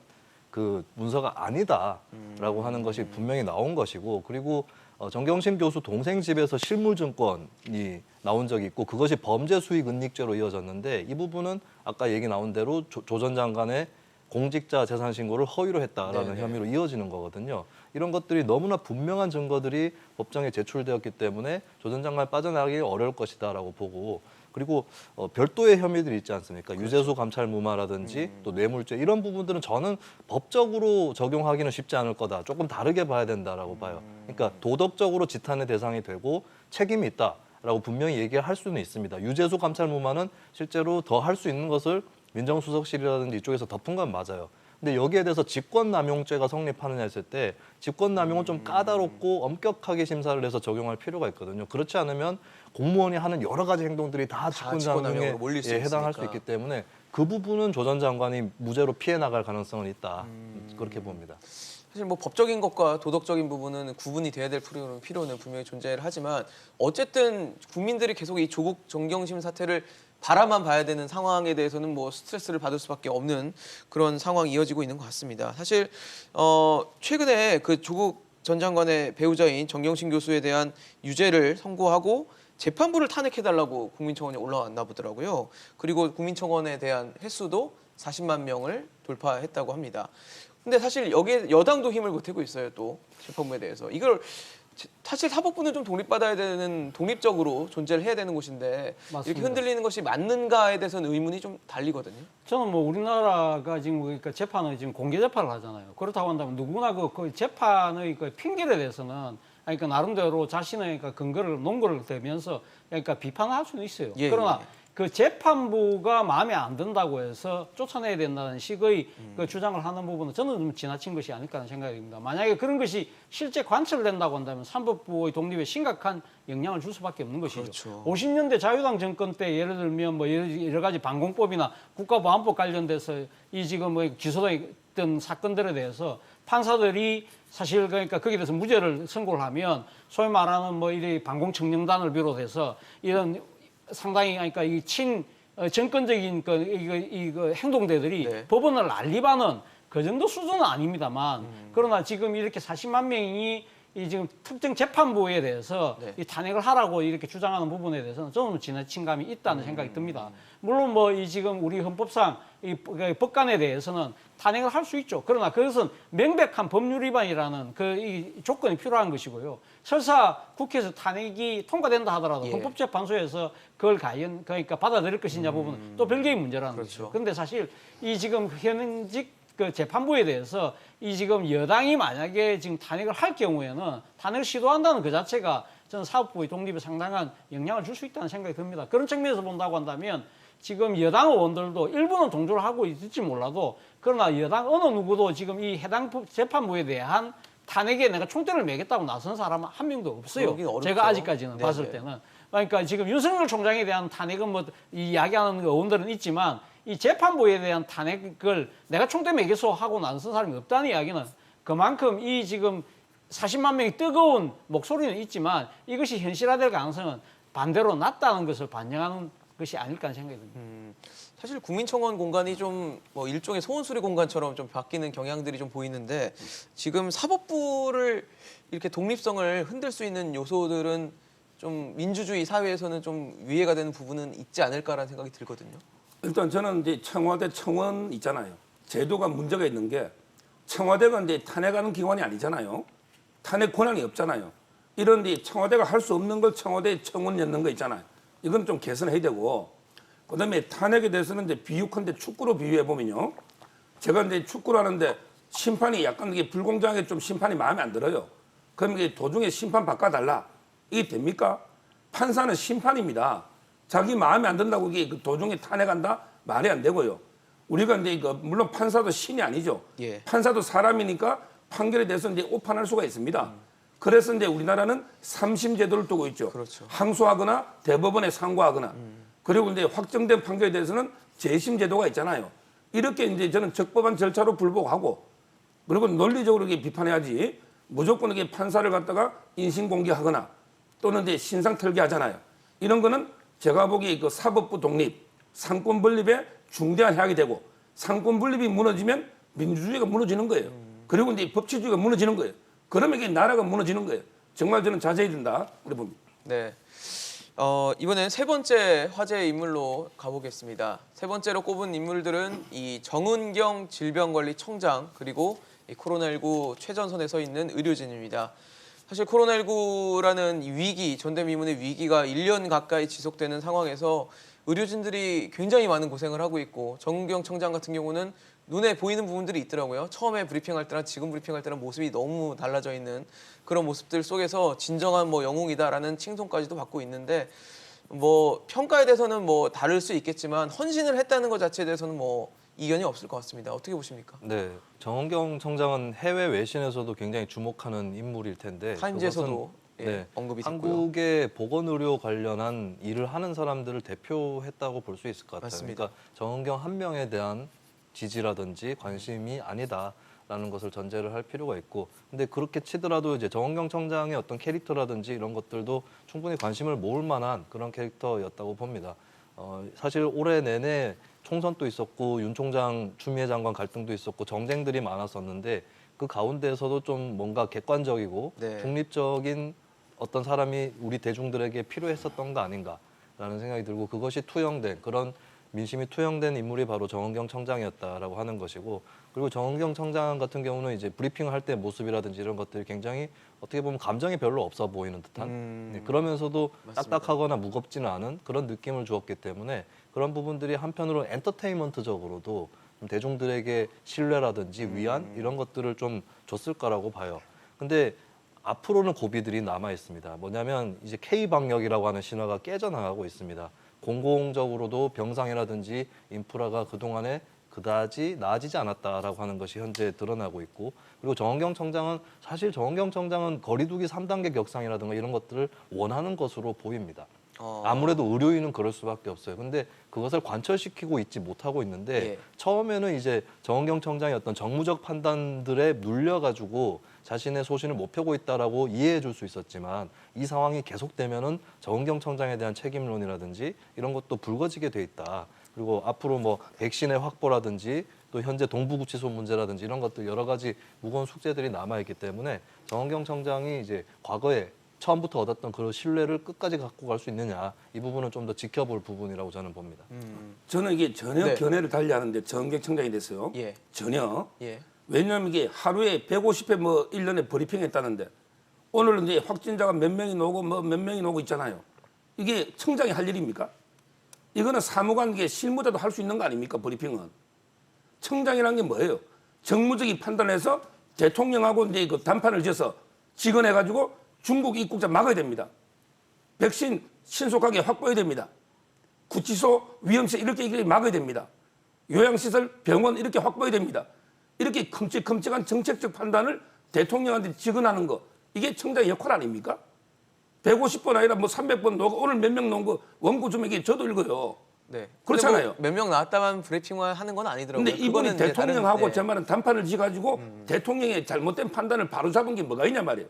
그 문서가 아니다라고 하는 것이 분명히 나온 것이고 그리고 정경심 교수 동생 집에서 실물증권이 나온 적이 있고 그것이 범죄 수익 은닉죄로 이어졌는데 이 부분은 아까 얘기 나온 대로 조 전 장관의 공직자 재산 신고를 허위로 했다라는 네네. 혐의로 이어지는 거거든요. 이런 것들이 너무나 분명한 증거들이 법정에 제출되었기 때문에 조 전 장관이 빠져나가기 어려울 것이다라고 보고 그리고 별도의 혐의들이 있지 않습니까? 유재수 감찰 무마라든지 또 뇌물죄 이런 부분들은 저는 법적으로 적용하기는 쉽지 않을 거다. 조금 다르게 봐야 된다라고 봐요. 그러니까 도덕적으로 지탄의 대상이 되고 책임이 있다라고 분명히 얘기할 수는 있습니다. 유재수 감찰 무마는 실제로 더 할 수 있는 것을 민정수석실이라든지 이쪽에서 덮은 건 맞아요. 근데 여기에 대해서 직권남용죄가 성립하느냐 했을 때 직권남용은 좀 까다롭고 엄격하게 심사를 해서 적용할 필요가 있거든요. 그렇지 않으면 공무원이 하는 여러 가지 행동들이 다 직권남용에 직권남용으로 몰릴 수 해당할 수 있으니까. 있기 때문에 그 부분은 조 전 장관이 무죄로 피해 나갈 가능성은 있다. 그렇게 봅니다. 사실 뭐 법적인 것과 도덕적인 부분은 구분이 돼야 될 필요는 분명히 존재를 하지만 어쨌든 국민들이 계속 이 조국 정경심 사태를 바라만 봐야 되는 상황에 대해서는 뭐 스트레스를 받을 수밖에 없는 그런 상황이 이어지고 있는 것 같습니다. 사실 최근에 그 조국 전 장관의 배우자인 정경심 교수에 대한 유죄를 선고하고 재판부를 탄핵해달라고 국민청원에 올라왔나 보더라고요. 그리고 국민청원에 대한 횟수도 40만 명을 돌파했다고 합니다. 근데 사실 여기에 여당도 힘을 보태고 있어요. 또 재판부에 대해서 이걸 사실 사법부는 좀 독립받아야 되는 독립적으로 존재를 해야 되는 곳인데 맞습니다. 이렇게 흔들리는 것이 맞는가에 대해서는 의문이 좀 달리거든요. 저는 뭐 우리나라가 지금 그러니까 재판을 지금 공개 재판을 하잖아요. 그렇다고 한다면 누구나 그 재판의 그 핑계에 대해서는 그러니까 나름대로 자신의 그러니까 근거를 논거를 대면서 그러니까 비판을 할 수는 있어요. 예, 그러나 예. 그 재판부가 마음에 안 든다고 해서 쫓아내야 된다는 식의 그 주장을 하는 부분은 저는 좀 지나친 것이 아닐까 하는 생각이 듭니다. 만약에 그런 것이 실제 관철된다고 한다면 사법부의 독립에 심각한 영향을 줄 수밖에 없는 것이죠. 그렇죠. 50년대 자유당 정권 때 예를 들면 뭐 여러 가지 반공법이나 국가보안법 관련돼서 이 지금 뭐 기소됐던 사건들에 대해서 판사들이 사실 그러니까 거기에 대해서 무죄를 선고를 하면 소위 말하는 뭐 이 반공청령단을 비롯해서 이런 상당히 그러니까 이 정권적인 이거 행동대들이 네. 법원을 난립하는 그 정도 수준은 아닙니다만 그러나 지금 이렇게 40만 명이 이 지금 특정 재판부에 대해서 네. 이 탄핵을 하라고 이렇게 주장하는 부분에 대해서는 저는 지나친 감이 있다는 생각이 듭니다. 물론 뭐 이 지금 우리 헌법상 이 법관에 대해서는 탄핵을 할 수 있죠. 그러나 그것은 명백한 법률 위반이라는 그 이 조건이 필요한 것이고요. 설사 국회에서 탄핵이 통과된다 하더라도 예. 헌법재판소에서 그걸 과연 그러니까 받아들일 것이냐 부분은 또 별개의 문제라는 그렇죠. 거죠. 그런데 사실 이 지금 현직 그 재판부에 대해서 이 지금 여당이 만약에 지금 탄핵을 할 경우에는 탄핵을 시도한다는 그 자체가 저는 사법부의 독립에 상당한 영향을 줄 수 있다는 생각이 듭니다. 그런 측면에서 본다고 한다면 지금 여당 의원들도 일부는 동조를 하고 있을지 몰라도 그러나 여당 어느 누구도 지금 이 해당 재판부에 대한 탄핵에 내가 총대를 매겠다고 나선 사람은 한 명도 없어요. 그러긴 어렵죠. 제가 아직까지는 네네. 봤을 때는. 그러니까 지금 윤석열 총장에 대한 탄핵은 뭐 이야기하는 의원들은 있지만 이 재판부에 대한 탄핵을 내가 총대 매겠어 하고 나선 사람이 없다는 이야기는 그만큼 이 지금 40만 명이 뜨거운 목소리는 있지만 이것이 현실화될 가능성은 반대로 낮다는 것을 반영하는 것이 아닐까 하는 생각이 듭니다. 사실 국민청원 공간이 좀 뭐 일종의 소원수리 공간처럼 좀 바뀌는 경향들이 좀 보이는데 지금 사법부를 이렇게 독립성을 흔들 수 있는 요소들은 좀 민주주의 사회에서는 좀 위해가 되는 부분은 있지 않을까라는 생각이 들거든요. 일단 저는 이제 청와대 청원 있잖아요. 제도가 문제가 있는 게 청와대가 이제 탄핵하는 기관이 아니잖아요. 탄핵 권한이 없잖아요. 이런 데 청와대가 할 수 없는 걸 청와대 청원 였는 거 있잖아요. 이건 좀 개선해야 되고 그다음에 탄핵에 대해서는 이제 비유컨대 축구로 비유해 보면요. 제가 이제 축구를 하는데 심판이 약간 이게 불공정하게 좀 심판이 마음에 안 들어요. 그럼 이게 도중에 심판 바꿔달라. 이게 됩니까? 판사는 심판입니다. 자기 마음에 안 든다고 이게 그 도중에 탄핵한다? 말이 안 되고요. 우리가 이제 이거 물론 판사도 신이 아니죠. 예. 판사도 사람이니까 판결에 대해서 이제 오판할 수가 있습니다. 그래서 이제 우리나라는 삼심 제도를 두고 있죠. 그렇죠. 항소하거나 대법원에 상고하거나 그리고 이제 확정된 판결에 대해서는 재심 제도가 있잖아요. 이렇게 이제 저는 적법한 절차로 불복하고 그리고 논리적으로 이게 비판해야지 무조건 이게 판사를 갖다가 인신공격하거나 또는 이제 신상 털기하잖아요. 이런 거는 제가 보기에 그 사법부 독립, 상권 분립에 중대한 해악이 되고 상권 분립이 무너지면 민주주의가 무너지는 거예요. 그리고 이제 법치주의가 무너지는 거예요. 그러면 이게 나라가 무너지는 거예요. 정말 저는 자제해야 된다. 그래 봅니다. 네. 이번엔 세 번째 화제 인물로 가보겠습니다. 세 번째로 꼽은 인물들은 이 정은경 질병관리청장 그리고 이 코로나19 최전선에 서 있는 의료진입니다. 사실 코로나19라는 위기, 전대미문의 위기가 1년 가까이 지속되는 상황에서 의료진들이 굉장히 많은 고생을 하고 있고 정은경 청장 같은 경우는 눈에 보이는 부분들이 있더라고요. 처음에 브리핑할 때랑 지금 브리핑할 때랑 모습이 너무 달라져 있는 그런 모습들 속에서 진정한 뭐 영웅이다라는 칭송까지도 받고 있는데 뭐 평가에 대해서는 뭐 다를 수 있겠지만 헌신을 했다는 것 자체에 대해서는 뭐 이견이 없을 것 같습니다. 어떻게 보십니까? 네, 정은경 청장은 해외 외신에서도 굉장히 주목하는 인물일 텐데 타임즈에서도 그것은, 예, 언급이 됐고요. 한국의 보건의료 관련한 일을 하는 사람들을 대표했다고 볼 수 있을 것 같아요. 맞습니다. 그러니까 정은경 한 명에 대한 지지라든지 관심이 아니다라는 것을 전제를 할 필요가 있고, 근데 그렇게 치더라도 이제 정은경 청장의 어떤 캐릭터라든지 이런 것들도 충분히 관심을 모을 만한 그런 캐릭터였다고 봅니다. 사실 올해 내내 총선도 있었고 윤 총장, 추미애 장관 갈등도 있었고 정쟁들이 많았었는데 그 가운데에서도 좀 뭔가 객관적이고 네. 중립적인 어떤 사람이 우리 대중들에게 필요했었던 거 아닌가라는 생각이 들고 그것이 투영된 그런 민심이 투영된 인물이 바로 정은경 청장이었다라고 하는 것이고 그리고 정은경 청장 같은 경우는 이제 브리핑을 할 때 모습이라든지 이런 것들이 굉장히 어떻게 보면 감정이 별로 없어 보이는 듯한 네, 그러면서도 맞습니다. 딱딱하거나 무겁지는 않은 그런 느낌을 주었기 때문에 그런 부분들이 한편으로 엔터테인먼트적으로도 좀 대중들에게 신뢰라든지 위안 이런 것들을 좀 줬을 거라고 봐요. 근데 앞으로는 고비들이 남아 있습니다. 뭐냐면 이제 K 방역이라고 하는 신화가 깨져나가고 있습니다. 공공적으로도 병상이라든지 인프라가 그동안에 그다지 나아지지 않았다라고 하는 것이 현재 드러나고 있고 그리고 정은경 청장은 사실 정은경 청장은 거리두기 3단계 격상이라든가 이런 것들을 원하는 것으로 보입니다. 아무래도 의료인은 그럴 수밖에 없어요. 근데 그것을 관철시키고 있지 못하고 있는데 예. 처음에는 이제 정은경 청장의 어떤 정무적 판단들에 눌려가지고 자신의 소신을 못 펴고 있다라고 이해해 줄 수 있었지만 이 상황이 계속되면은 정은경 청장에 대한 책임론이라든지 이런 것도 불거지게 돼 있다. 그리고 앞으로 뭐 백신의 확보라든지 또 현재 동부구치소 문제라든지 이런 것들 여러 가지 무거운 숙제들이 남아 있기 때문에 정은경 청장이 이제 과거에 처음부터 얻었던 그 신뢰를 끝까지 갖고 갈 수 있느냐 이 부분은 좀 더 지켜볼 부분이라고 저는 봅니다. 저는 이게 전혀 네. 견해를 달리하는데 정은경 청장이 됐어요. 예. 전혀. 예. 왜냐하면 이게 하루에 150회 뭐 1년에 브리핑했다는데 오늘은 이제 확진자가 몇 명이 나오고 뭐 몇 명이 나오고 있잖아요. 이게 청장이 할 일입니까? 이거는 사무관 게 실무자도 할 수 있는 거 아닙니까? 브리핑은. 청장이라는 게 뭐예요? 정무적인 판단해서 대통령하고 이제 그 단판을 지어서 직언해가지고 중국 입국자 막아야 됩니다. 백신 신속하게 확보해야 됩니다. 구치소 위험시 이렇게 막아야 됩니다. 요양시설 병원 이렇게 확보해야 됩니다. 이렇게 큼직큼직한 정책적 판단을 대통령한테 직언하는 거 이게 청장의 역할 아닙니까? 150번 아니라 뭐 300번 놓고 오늘 몇 명 놓은 거 원고 좀 이게 저도 읽어요. 네. 그렇잖아요. 몇 명 나왔다만 브리핑을 하는 건 아니더라고요. 근데 이분이 그거는 이제 대통령하고 다른, 네. 제 말은 단판을 지가지고 대통령의 잘못된 판단을 바로잡은 게 뭐가 있냐 말이에요.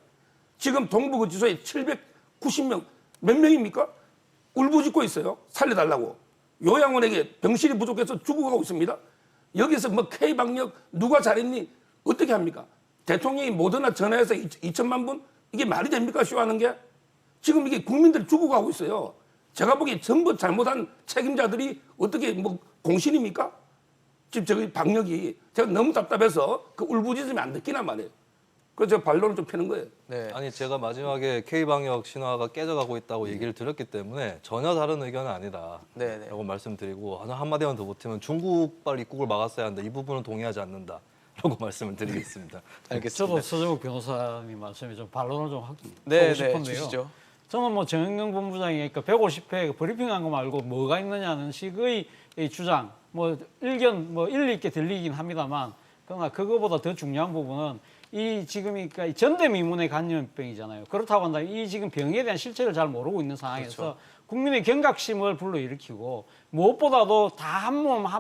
지금 동부구치소에 790명 몇 명입니까? 울부짖고 있어요. 살려달라고. 요양원에게 병실이 부족해서 죽어가고 있습니다. 여기서 뭐 K방역 누가 잘했니? 어떻게 합니까? 대통령이 모더나 전화해서 2천만 분? 이게 말이 됩니까? 쇼하는 게? 지금 이게 국민들 죽어가고 있어요. 제가 보기에 전부 잘못한 책임자들이 어떻게 뭐 공신입니까? 지금 저기 방역이 제가 너무 답답해서 그 울부짖음이 안 느끼란 말이에요. 그래서 제가 반론을 좀 펴는 거예요. 네. 아니 제가 마지막에 K방역 신화가 깨져가고 있다고 얘기를 드렸기 때문에 전혀 다른 의견은 아니다라고 네네. 말씀드리고 한마디만 더 보태면 중국발 입국을 막았어야 한다. 이 부분은 동의하지 않는다라고 말씀을 드리겠습니다. 알겠습니다. 저도 서정욱 변호사님 말씀에 좀 반론을 좀 하고 네, 네, 싶은데요. 주시죠. 저는 뭐 정영경 본부장이 그러니까 150회 브리핑한 거 말고 뭐가 있느냐는 식의 이 주장, 뭐 일견 뭐 일리 있게 들리긴 합니다만, 그러나 그거보다 더 중요한 부분은 이 지금 그러니까 이 전대미문의 간염병이잖아요. 그렇다고 한다면 이 지금 병에 대한 실체를 잘 모르고 있는 상황에서 그렇죠. 국민의 경각심을 불러일으키고 무엇보다도 다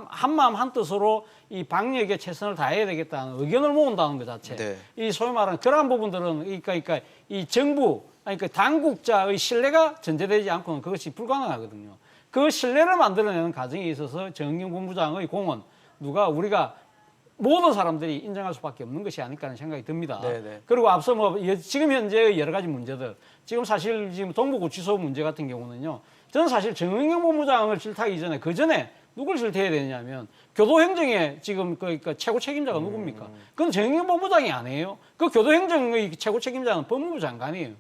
한마음 한뜻으로 이 방역에 최선을 다해야 되겠다는 의견을 모은다는 것 자체. 네. 이 소위 말하는 그러한 부분들은 그러니까 이 정부 그러니까 당국자의 신뢰가 전제되지 않고는 그것이 불가능하거든요. 그 신뢰를 만들어내는 과정에 있어서 정영경 본부장의 공은 우리가 모든 사람들이 인정할 수밖에 없는 것이 아닐까 하는 생각이 듭니다. 네네. 그리고 앞서 뭐 지금 현재의 여러 가지 문제들, 지금 사실 지금 동부구치소 문제 같은 경우는요, 저는 사실 정영경 본부장을 질타하기 전에 그 전에 누굴 질타해야 되냐면 교도행정의 지금 그러니까 최고 책임자가 누굽니까? 그건 정영경 본부장이 아니에요. 그 교도행정의 최고 책임자는 법무부 장관이에요.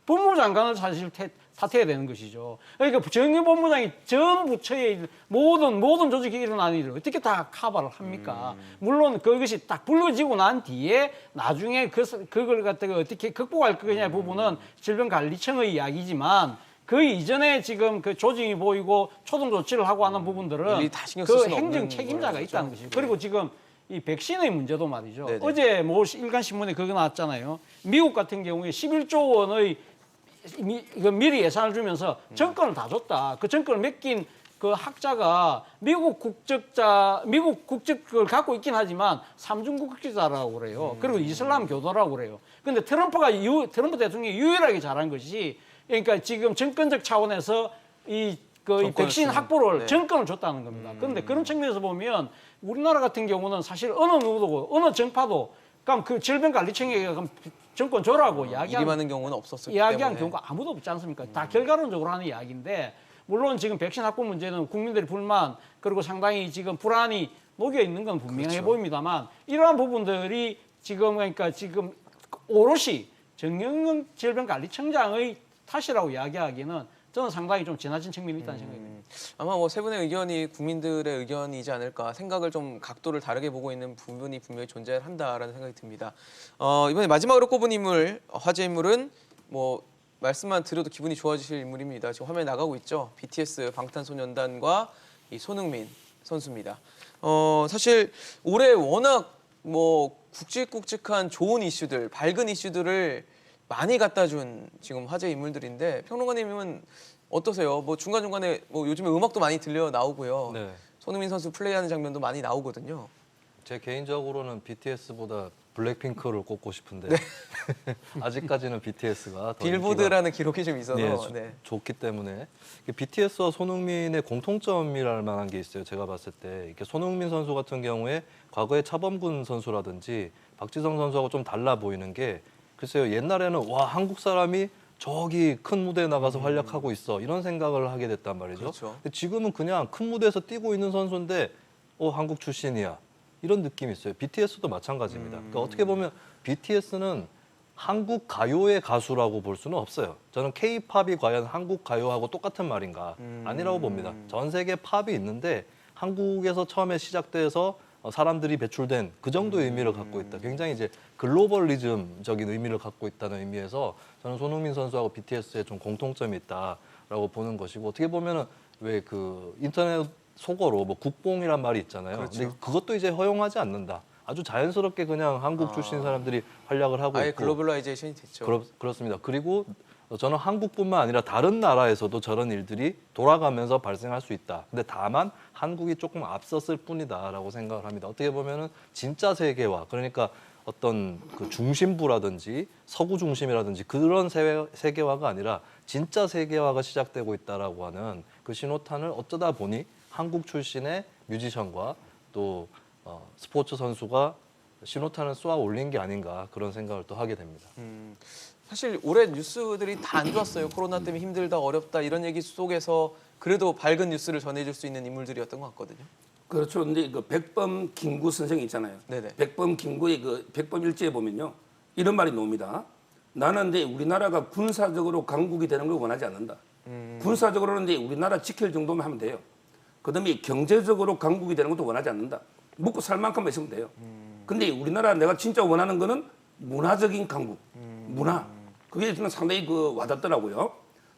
법무부 장관을 사실 탓해야 되는 것이죠. 그러니까 정영경 본부장이 전 부처의 모든 조직이 일어나는 일을 어떻게 다 커버를 합니까? 물론 그것이 딱 불거지고 난 뒤에 나중에 그걸 갖다가 어떻게 극복할 거냐 부분은 질병관리청의 이야기지만 그 이전에 지금 그 조짐이 보이고 초동 조치를 하고 하는 부분들은 일일이 다 신경 쓸 그 수는 행정 없는 책임자가 거죠. 있다는 것이죠. 그리고 지금 이 백신의 문제도 말이죠. 네네. 어제 뭐 일간신문에 그거 나왔잖아요. 미국 같은 경우에 11조 원의 미리 예산을 주면서 정권을 다 줬다. 그 정권을 맡긴 그 학자가 미국 국적을 갖고 있긴 하지만 삼중 국적자라고 그래요. 그리고 이슬람 교도라고 그래요. 근데 트럼프 대통령이 유일하게 잘한 것이 그러니까 지금 정권적 차원에서 이 백신 확보를 네. 정권을 줬다는 겁니다. 그런데 그런 측면에서 보면 우리나라 같은 경우는 사실 어느 누구도 어느 정파도 그럼 그 질병관리청에 그럼 정권 줘라고 이임하는 경우는 없었기 이야기한 때문에. 경우가 아무도 없지 않습니까? 다 결과론적으로 하는 이야기인데 물론 지금 백신 확보 문제는 국민들의 불만 그리고 상당히 지금 불안이 녹여 있는 건 분명해 그렇죠. 보입니다만 이러한 부분들이 지금 그러니까 지금 오롯이 정영경 질병관리청장의 탓이라고 이야기하기는 저는 상당히 좀 지나친 측면이 있다는 생각이 듭니다. 아마 뭐 세 분의 의견이 국민들의 의견이지 않을까, 생각을 좀 각도를 다르게 보고 있는 부분이 분명히 존재한다라는 생각이 듭니다. 이번에 마지막으로 꼽은 인물, 화제 인물은 뭐 말씀만 드려도 기분이 좋아지실 인물입니다. 지금 화면에 나가고 있죠. BTS 방탄소년단과 이 손흥민 선수입니다. 사실 올해 워낙 뭐 굵직굵직한 좋은 이슈들, 밝은 이슈들을 많이 갖다 준 지금 화제 인물들인데 평론가님은 어떠세요? 뭐 중간중간에 뭐 요즘에 음악도 많이 들려 나오고요. 네. 손흥민 선수 플레이하는 장면도 많이 나오거든요. 제 개인적으로는 BTS보다 블랙핑크를 꼽고 싶은데 네. 아직까지는 BTS가 더 빌보드라는 기록이 좀 있어서 네, 좋기 때문에 BTS와 손흥민의 공통점이랄 만한 게 있어요. 제가 봤을 때 이렇게 손흥민 선수 같은 경우에 과거에 차범근 선수라든지 박지성 선수하고 좀 달라 보이는 게 글쎄요. 옛날에는 와 한국 사람이 저기 큰 무대에 나가서 활약하고 있어 이런 생각을 하게 됐단 말이죠. 그렇죠. 근데 지금은 그냥 큰 무대에서 뛰고 있는 선수인데 한국 출신이야 이런 느낌이 있어요. BTS도 마찬가지입니다. 그러니까 어떻게 보면 BTS는 한국 가요의 가수라고 볼 수는 없어요. 저는 K-팝이 과연 한국 가요하고 똑같은 말인가? 아니라고 봅니다. 전 세계 팝이 있는데 한국에서 처음에 시작돼서 사람들이 배출된 그 정도의 의미를 갖고 있다. 굉장히 이제 글로벌리즘적인 의미를 갖고 있다는 의미에서 저는 손흥민 선수하고 BTS에 좀 공통점이 있다라고 보는 것이고 어떻게 보면은 왜 그 인터넷 속어로 뭐 국뽕이란 말이 있잖아요. 그렇죠. 근데 그것도 이제 허용하지 않는다. 아주 자연스럽게 그냥 한국 출신 사람들이 활약을 하고 아예 있고 글로벌라이제이션이 됐죠. 그렇습니다. 그리고 저는 한국뿐만 아니라 다른 나라에서도 저런 일들이 돌아가면서 발생할 수 있다. 근데 다만 한국이 조금 앞섰을 뿐이다라고 생각을 합니다. 어떻게 보면은 진짜 세계화, 그러니까 어떤 그 중심부라든지 서구 중심이라든지 그런 세계화가 아니라 진짜 세계화가 시작되고 있다라고 하는 그 신호탄을 어쩌다 보니 한국 출신의 뮤지션과 또 스포츠 선수가 신호탄을 쏘아 올린 게 아닌가 그런 생각을 또 하게 됩니다. 사실 올해 뉴스들이 다 안 좋았어요. 코로나 때문에 힘들다, 어렵다 이런 얘기 속에서 그래도 밝은 뉴스를 전해줄 수 있는 인물들이었던 것 같거든요. 그렇죠. 근데 그 백범 김구 선생이 있잖아요. 네네. 백범 김구의 그 백범 일지에 보면요. 이런 말이 나옵니다. 나는 근데 우리나라가 군사적으로 강국이 되는 걸 원하지 않는다. 군사적으로는 이제 우리나라 지킬 정도만 하면 돼요. 그다음에 경제적으로 강국이 되는 것도 원하지 않는다. 먹고 살 만큼만 있으면 돼요. 근데 우리나라 내가 진짜 원하는 거는 문화적인 강국, 문화. 그게 저는 상당히 그 와닿더라고요.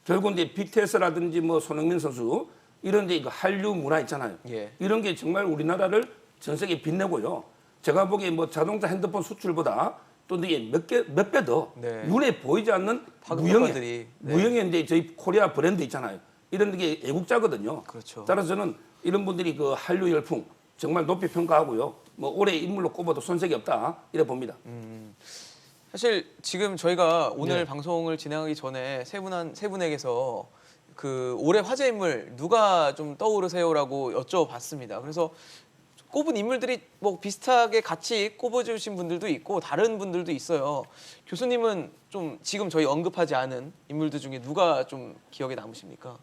결국 이제 BTS라든지 뭐 손흥민 선수 이런 이제 한류 문화 있잖아요. 예. 이런 게 정말 우리나라를 전 세계에 빛내고요. 제가 보기에 뭐 자동차 핸드폰 수출보다 또 이게 몇 배 더 네. 눈에 보이지 않는 파급력들이, 무형의 이제 저희 코리아 브랜드 있잖아요. 이런 게 애국자거든요. 그렇죠. 따라서 저는 이런 분들이 그 한류 열풍 정말 높이 평가하고요. 뭐 올해 인물로 꼽아도 손색이 없다 이래 봅니다. 사실 지금 저희가 오늘 방송을 진행하기 전에 세 분에게서 그 올해 화제 인물 누가 좀 떠오르세요라고 여쭤봤습니다. 그래서 꼽은 인물들이 뭐 비슷하게 같이 꼽아주신 분들도 있고 다른 분들도 있어요. 교수님은 좀 지금 저희 언급하지 않은 인물들 중에 누가 좀 기억에 남으십니까?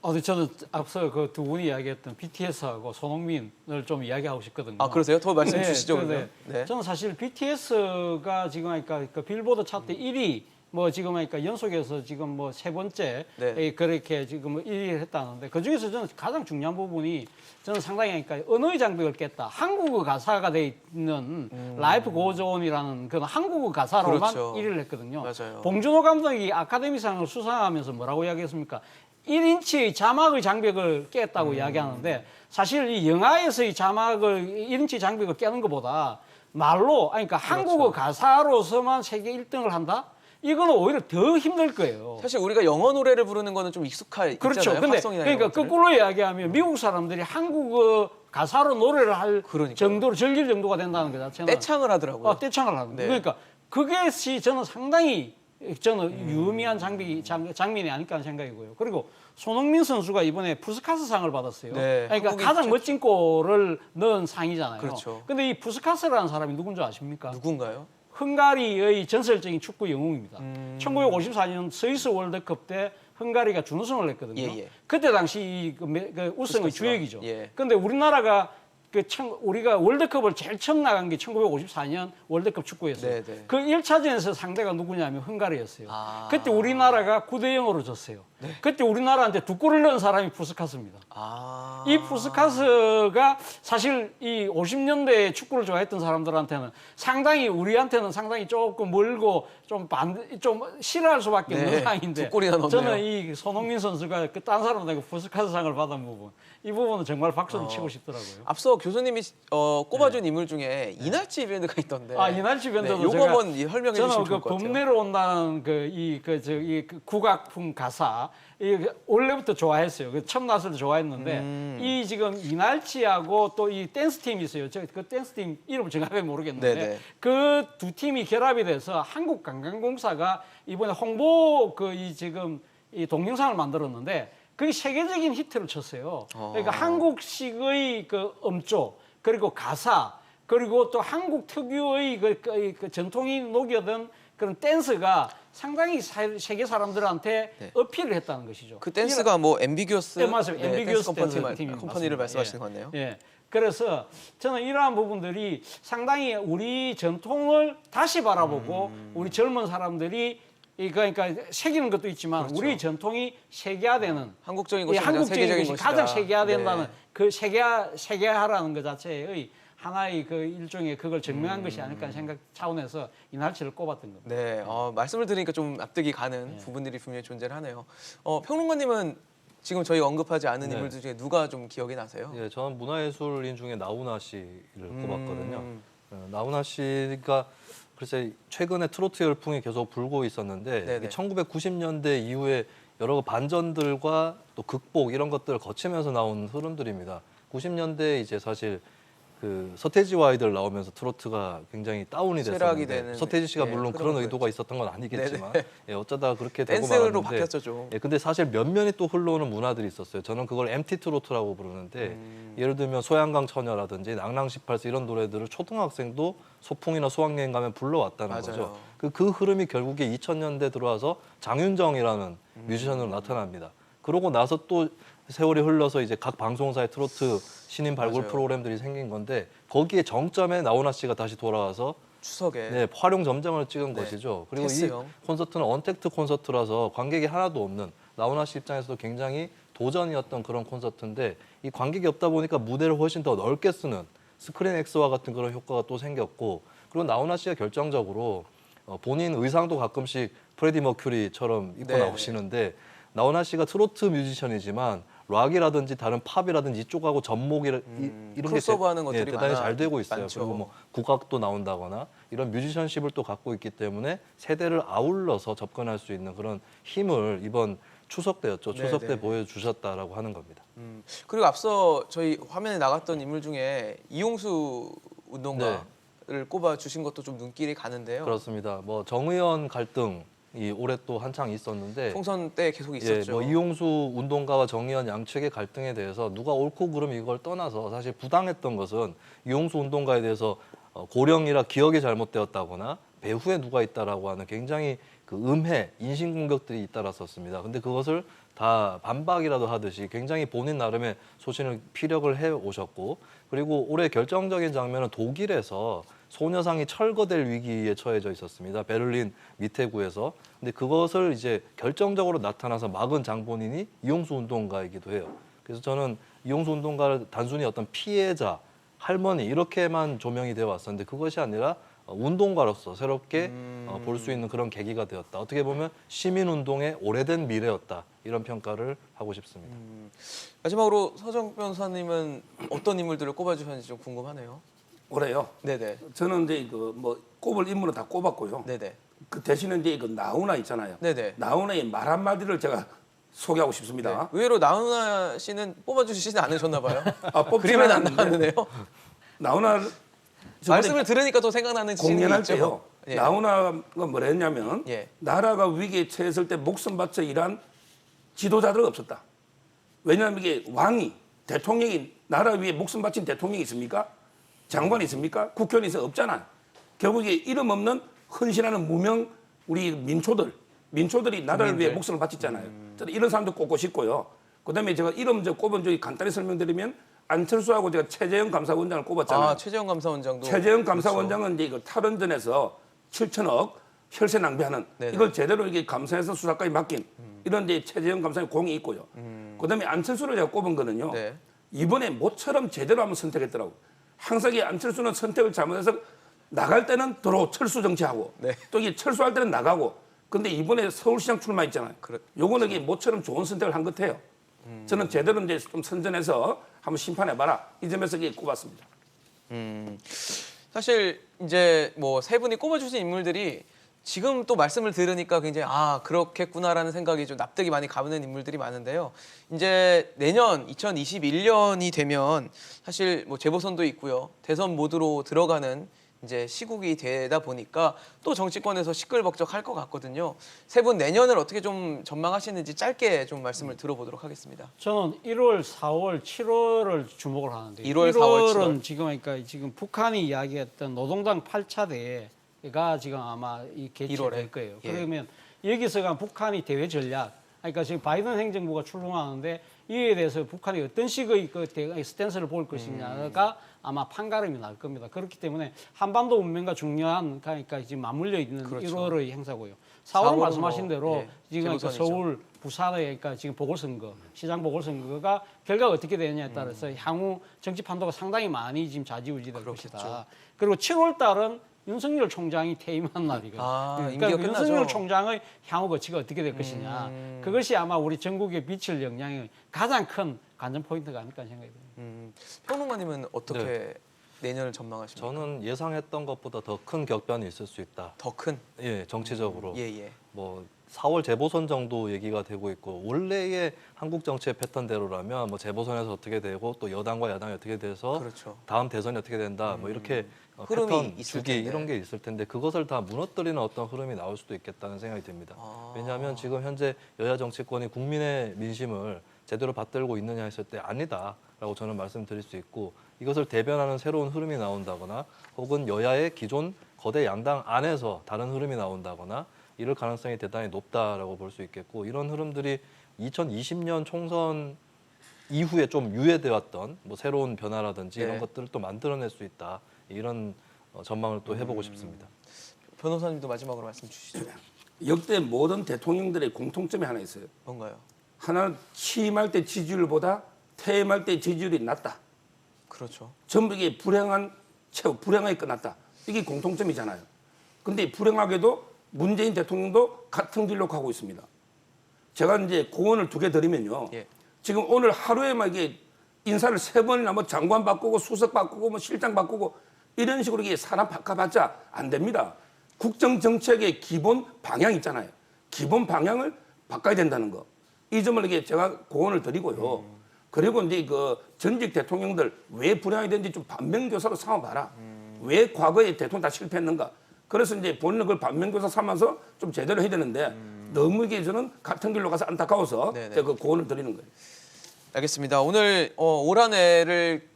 근데 저는 앞서 그 두 분이 이야기했던 BTS하고 손흥민을 좀 이야기하고 싶거든요. 아 그러세요? 더 말씀 네, 주시죠. 네, 그러면. 네. 저는 사실 BTS가 지금 하니까 그 빌보드 차트 1위 뭐 지금 하니까 연속해서 지금 뭐 세 번째 네. 그렇게 지금 1위를 했다는데 그 중에서 저는 가장 중요한 부분이 저는 상당히 하니까 언어의 장벽을 깼다. 한국어 가사가 돼 있는 라이프 고존이라는 그런 한국어 가사로만 그렇죠. 1위를 했거든요. 맞아요. 봉준호 감독이 아카데미상을 수상하면서 뭐라고 이야기했습니까? 1인치의 자막의 장벽을 깼다고 이야기하는데 사실 이 영화에서의 자막을 1인치 장벽을 깨는 것보다 말로 아니 그러니까 한국어 가사로서만 세계 1등을 한다? 이거는 오히려 더 힘들 거예요. 사실 우리가 영어 노래를 부르는 거는 좀 익숙하 그렇죠. 있잖아요. 근데 팝송이나 이런 그러니까 것들은. 거꾸로 이야기하면 미국 사람들이 한국어 가사로 노래를 할 그러니까요. 정도로 즐길 정도가 된다는 것 자체는 떼창을 하더라고요. 떼창을 하는 네. 그러니까 그것이 저는 상당히 저는 유의미한 장면이 아닐까 하는 생각이고요. 그리고 손흥민 선수가 이번에 푸스카스상을 받았어요. 네, 그러니까 한국인 가장 멋진 골을 넣은 상이잖아요. 그렇죠. 근데 이 푸스카스라는 사람이 누군지 아십니까? 누군가요? 헝가리의 전설적인 축구 영웅입니다. 1954년 스위스 월드컵 때 헝가리가 준우승을 했거든요. 예, 예. 그때 당시 그 우승의 푸스카스가. 주역이죠. 예. 근데 우리나라가 우리가 월드컵을 제일 처음 나간 게 1954년 월드컵 축구였어요. 네, 네. 그 1차전에서 상대가 누구냐면 헝가리였어요. 아. 그때 우리나라가 9대 0으로 졌어요. 그때 우리나라한테 두 골을 넣은 사람이 푸스카스입니다. 아. 이 푸스카스가 사실 이 50년대 축구를 좋아했던 사람들한테는 상당히 우리한테는 상당히 조금 멀고 좀 싫어할 수밖에 네, 없는 상인데 두 골이나 넣었네요. 저는 이 손흥민 선수가 그 딴 사람들에게 푸스카스상을 받은 부분 이 부분은 정말 박수를 치고 싶더라고요. 앞서 교수님이 꼽아준 인물 중에 이날치 밴드가 있던데. 이날치 밴드도 요거 제가 한번 설명해 주시면 저는 좋을 그 것 같아요. 봄내로 온다는 그 국악풍 가사 원래부터 좋아했어요. 처음 나왔을 때 좋아했는데 이 지금 이날치하고 또 이 댄스 팀이 있어요. 그 댄스 팀 이름을 정확하게 모르겠는데 네네. 그 두 팀이 결합이 돼서 한국관광공사가 이번에 홍보 지금 이 동영상을 만들었는데 그게 세계적인 히트를 쳤어요. 그러니까 한국식의 그 음조 그리고 가사 그리고 또 한국 특유의 그 전통이 녹여든 그런 댄스가 상당히 세계 사람들한테 어필을 했다는 것이죠. 그 댄스가 뭐 앰비규어스 네, 맞아요. 앰비규어스 댄스 팀이 컴퍼니를 맞습니다. 말씀하시는 것 같네요. 예. 그래서 저는 이러한 부분들이 상당히 우리 전통을 다시 바라보고 우리 젊은 사람들이 그러니까 새기는 것도 있지만 그렇죠. 우리 전통이 세계화되는 한국적인 이 것이 가장 한국적인 세계적인 것이 것이다. 가장 세계화된다는 네. 그 세계화라는 것 자체의 하나의 그 일종의 그걸 증명한 것이 아닐까 하는 생각 차원에서 이날치를 꼽았던 겁니다. 네, 말씀을 들으니까 좀 납득이 가는 부분들이 분명히 존재를 하네요. 평론가님은 지금 저희 언급하지 않은 네. 인물들 중에 누가 좀 기억이 나세요? 예, 저는 문화예술인 중에 나훈아 씨를 꼽았거든요. 나훈아 씨가 글쎄 최근에 트로트 열풍이 계속 불고 있었는데 네네. 1990년대 이후에 여러 반전들과 또 극복 이런 것들을 거치면서 나온 흐름들입니다. 90년대 이제 사실 그 서태지와 아이들 나오면서 트로트가 굉장히 다운이 쇠락이 됐었는데 되는, 서태지 씨가 예, 물론 그런 그런 의도가 거였죠. 있었던 건 아니겠지만 네네. 예, 어쩌다 그렇게 되고 댄스로 말았는데 바뀌었죠 좀. 예, 근데 사실 면면이 또 흘러오는 문화들이 있었어요. 저는 그걸 MT 트로트라고 부르는데 예를 들면 소양강 처녀라든지 낭랑 18세 이런 노래들을 초등학생도 소풍이나 수학여행 가면 불러왔다는 맞아요. 거죠. 그 흐름이 결국에 2000년대 들어와서 장윤정이라는 뮤지션으로 나타납니다. 그러고 나서 또 세월이 흘러서 이제 각 방송사의 트로트 신인 발굴 맞아요. 프로그램들이 생긴 건데 거기에 정점에 나훈아 씨가 다시 돌아와서 추석에 네, 활용 점정을 찍은 네. 것이죠. 그리고 이 테스형. 콘서트는 언택트 콘서트라서 관객이 하나도 없는 나훈아 씨 입장에서도 굉장히 도전이었던 그런 콘서트인데 이 관객이 없다 보니까 무대를 훨씬 더 넓게 쓰는 스크린 X와 같은 그런 효과가 또 생겼고 그리고 나훈아 씨가 결정적으로 본인 의상도 가끔씩 프레디 머큐리처럼 입고 네. 나오시는데 나훈아 씨가 트로트 뮤지션이지만 락이라든지 다른 팝이라든지 이쪽하고 접목이 이런 게 크로스오버하는 것들이 대단히 많아- 잘 되고 있어요. 많죠. 그리고 뭐 국악도 나온다거나 이런 뮤지션십을 또 갖고 있기 때문에 세대를 아울러서 접근할 수 있는 그런 힘을 이번 추석 때였죠. 추석 네네. 때 보여주셨다라고 하는 겁니다. 그리고 앞서 저희 화면에 나갔던 인물 중에 이용수 운동가를 꼽아 주신 것도 좀 눈길이 가는데요. 그렇습니다. 뭐 정의원 갈등이 올해 또 한창 있었는데 총선 때 계속 있었죠. 뭐 이용수 운동가와 정의원 양측의 갈등에 대해서 누가 옳고 그름 이걸 떠나서 사실 부당했던 것은 이용수 운동가에 대해서 고령이라 기억이 잘못되었다거나 배후에 누가 있다라고 하는 굉장히 그 음해 인신 공격들이 잇따랐었습니다. 근데 그것을 다 반박이라도 하듯이 굉장히 본인 나름의 소신을 피력을 해 오셨고, 그리고 올해 결정적인 장면은 독일에서 소녀상이 철거될 위기에 처해져 있었습니다. 베를린 미테구에서. 근데 그것을 이제 결정적으로 나타나서 막은 장본인이 이용수 운동가이기도 해요. 그래서 저는 이용수 운동가를 단순히 어떤 피해자, 할머니 이렇게만 조명이 되어 왔었는데 그것이 아니라 운동가로서 새롭게 볼 수 있는 그런 계기가 되었다. 어떻게 보면 시민운동의 오래된 미래였다. 이런 평가를 하고 싶습니다. 마지막으로 서정 변호사님은 어떤 인물들을 꼽아주셨는지 좀 궁금하네요. 올해요. 네네. 저는 이제 그 뭐 꼽을 인물은 다 꼽았고요. 네네. 그 대신에 이제 그 나훈아 있잖아요. 네네. 나훈아의 말 한마디를 제가 소개하고 싶습니다. 네. 의외로 나훈아 씨는 뽑아주시지 않으셨나 봐요. 뽑지는 그림은 안 않았는데 나왔는데요. 나훈아 말씀을 들으니까 또 생각나는 지인이 공연할 있죠. 때요. 예. 나훈아가 뭐라 했냐면 예. 나라가 위기에 처했을 때 목숨 바쳐 일한 지도자들은 없었다. 왜냐하면 이게 왕이 대통령이 나라 위에 목숨 바친 대통령이 있습니까? 장관이 있습니까? 국회의원이 있어 없잖아. 결국 이게 이름 없는 헌신하는 무명 우리 민초들이 나라를 위해 목숨을 바쳤잖아요. 저는 이런 사람도 꼽고 싶고요. 그다음에 제가 이름 꼽은 적이 간단히 설명드리면 안철수하고 제가 최재형 감사원장을 꼽았잖아요. 아, 최재형 감사원장도. 최재형 감사원장은 이제 이거 탈원전에서 7천억 혈세 낭비하는 네네. 이걸 제대로 이게 감사해서 수사까지 맡긴 이런 데 최재형 감사의 공이 있고요. 그다음에 안철수를 제가 꼽은 거는요. 네. 이번에 모처럼 제대로 한번 선택했더라고. 항상 이 안철수는 선택을 잘못해서 나갈 때는 도로 철수 정치하고 네. 또 이게 철수할 때는 나가고. 근데 이번에 서울시장 출마했잖아요. 요거는 이게 모처럼 좋은 선택을 한 것 같아요. 저는 제대로 이제 좀 선전해서 한번 심판해봐라. 이 점에서 이게 꼽았습니다. 사실 이제 뭐 세 분이 꼽아주신 인물들이 지금 또 말씀을 들으니까 굉장히 아 그렇겠구나라는 생각이 좀 납득이 많이 가는 인물들이 많은데요. 이제 내년 2021년이 되면 사실 뭐 재보선도 있고요. 대선 모드로 들어가는 이제 시국이 되다 보니까 또 정치권에서 시끌벅적할 것 같거든요. 세 분 내년을 어떻게 좀 전망하시는지 짧게 좀 말씀을 들어보도록 하겠습니다. 저는 1월, 4월, 7월을 주목을 하는데 1월, 4월, 1월은 지금 북한이 이야기했던 노동당 8차 대회가 지금 아마 이 1월에? 개최될 거예요. 예. 그러면 여기서가 북한이 대외 전략, 그러니까 지금 바이든 행정부가 출범하는데 이에 대해서 북한이 어떤 식의 그 스탠스를 볼 것이냐가 아마 판가름이 날 겁니다. 그렇기 때문에 한반도 운명과 중요한 그러니까 지금 맞물려 있는 그렇죠. 1월의 행사고요. 4월은 4월 말씀하신 대로 예, 지금 그러니까 재보선이죠. 서울, 부산의 그러니까 지금 보궐선거, 시장 보궐선거가 결과가 어떻게 되느냐에 따라서 향후 정치 판도가 상당히 많이 지금 좌지우지될 것이다. 그리고 7월 달은 윤석열 총장이 퇴임한 날이거든요. 아, 그러니까 임기가 윤석열 끝나죠. 총장의 향후 거치가 어떻게 될 것이냐. 그것이 아마 우리 전국에 미칠 영향의 가장 큰 관전 포인트가 아닐까 생각이 듭니다. 평론가님은 어떻게 내년을 전망하십니까? 저는 예상했던 것보다 더 큰 격변이 있을 수 있다. 더 큰. 예, 정치적으로. 예예. 뭐 4월 재보선 정도 얘기가 되고 있고 원래의 한국 정치의 패턴대로라면 뭐 재보선에서 어떻게 되고 또 여당과 야당이 어떻게 돼서 그렇죠. 다음 대선이 어떻게 된다 뭐 이렇게 흐름이 패턴 있을 주기 텐데. 이런 게 있을 텐데 그것을 다 무너뜨리는 어떤 흐름이 나올 수도 있겠다는 생각이 듭니다. 왜냐하면 지금 현재 여야 정치권이 국민의 민심을 제대로 받들고 있느냐 했을 때 아니다라고 저는 말씀드릴 수 있고 이것을 대변하는 새로운 흐름이 나온다거나 혹은 여야의 기존 거대 양당 안에서 다른 흐름이 나온다거나 이럴 가능성이 대단히 높다라고 볼 수 있겠고 이런 흐름들이 2020년 총선 이후에 좀 유예돼 왔던 뭐 새로운 변화라든지 네. 이런 것들을 또 만들어낼 수 있다 이런 전망을 또 해보고 싶습니다. 변호사님도 마지막으로 말씀 주시죠. 역대 모든 대통령들의 공통점이 하나 있어요. 뭔가요? 하나는 취임할 때 지지율보다 퇴임할 때 지지율이 낮다. 그렇죠. 전부 이게 불행하게 끝났다. 이게 공통점이잖아요. 근데 불행하게도 문재인 대통령도 같은 길로 가고 있습니다. 제가 이제 고언을 2개 드리면요. 예. 지금 오늘 하루에 막 이게 인사를 3번이나 뭐 장관 바꾸고 수석 바꾸고 뭐 실장 바꾸고 이런 식으로 이게 사람 바꿔봤자 안 됩니다. 국정 정책의 기본 방향 있잖아요. 기본 방향을 바꿔야 된다는 거. 이 점을 이게 제가 고언을 드리고요. 그리고 이제 그 전직 대통령들 왜 불행하게 됐는지 좀 반면교사로 삼아봐라. 왜 과거에 대통령 다 실패했는가. 그래서 이제 본인은 그걸 반면교사 삼아서 좀 제대로 해야 되는데 너무 이게 저는 같은 길로 가서 안타까워서 네네. 제가 그 고언을 드리는 거예요. 알겠습니다. 오늘 올 한 해를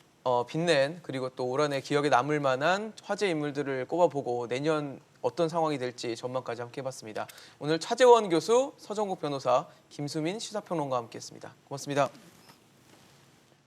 빛낸 그리고 또 올 한 해 기억에 남을 만한 화제 인물들을 꼽아보고 내년 어떤 상황이 될지 전망까지 함께 해봤습니다. 오늘 차재원 교수, 서정국 변호사, 김수민 시사평론가와 함께했습니다. 고맙습니다.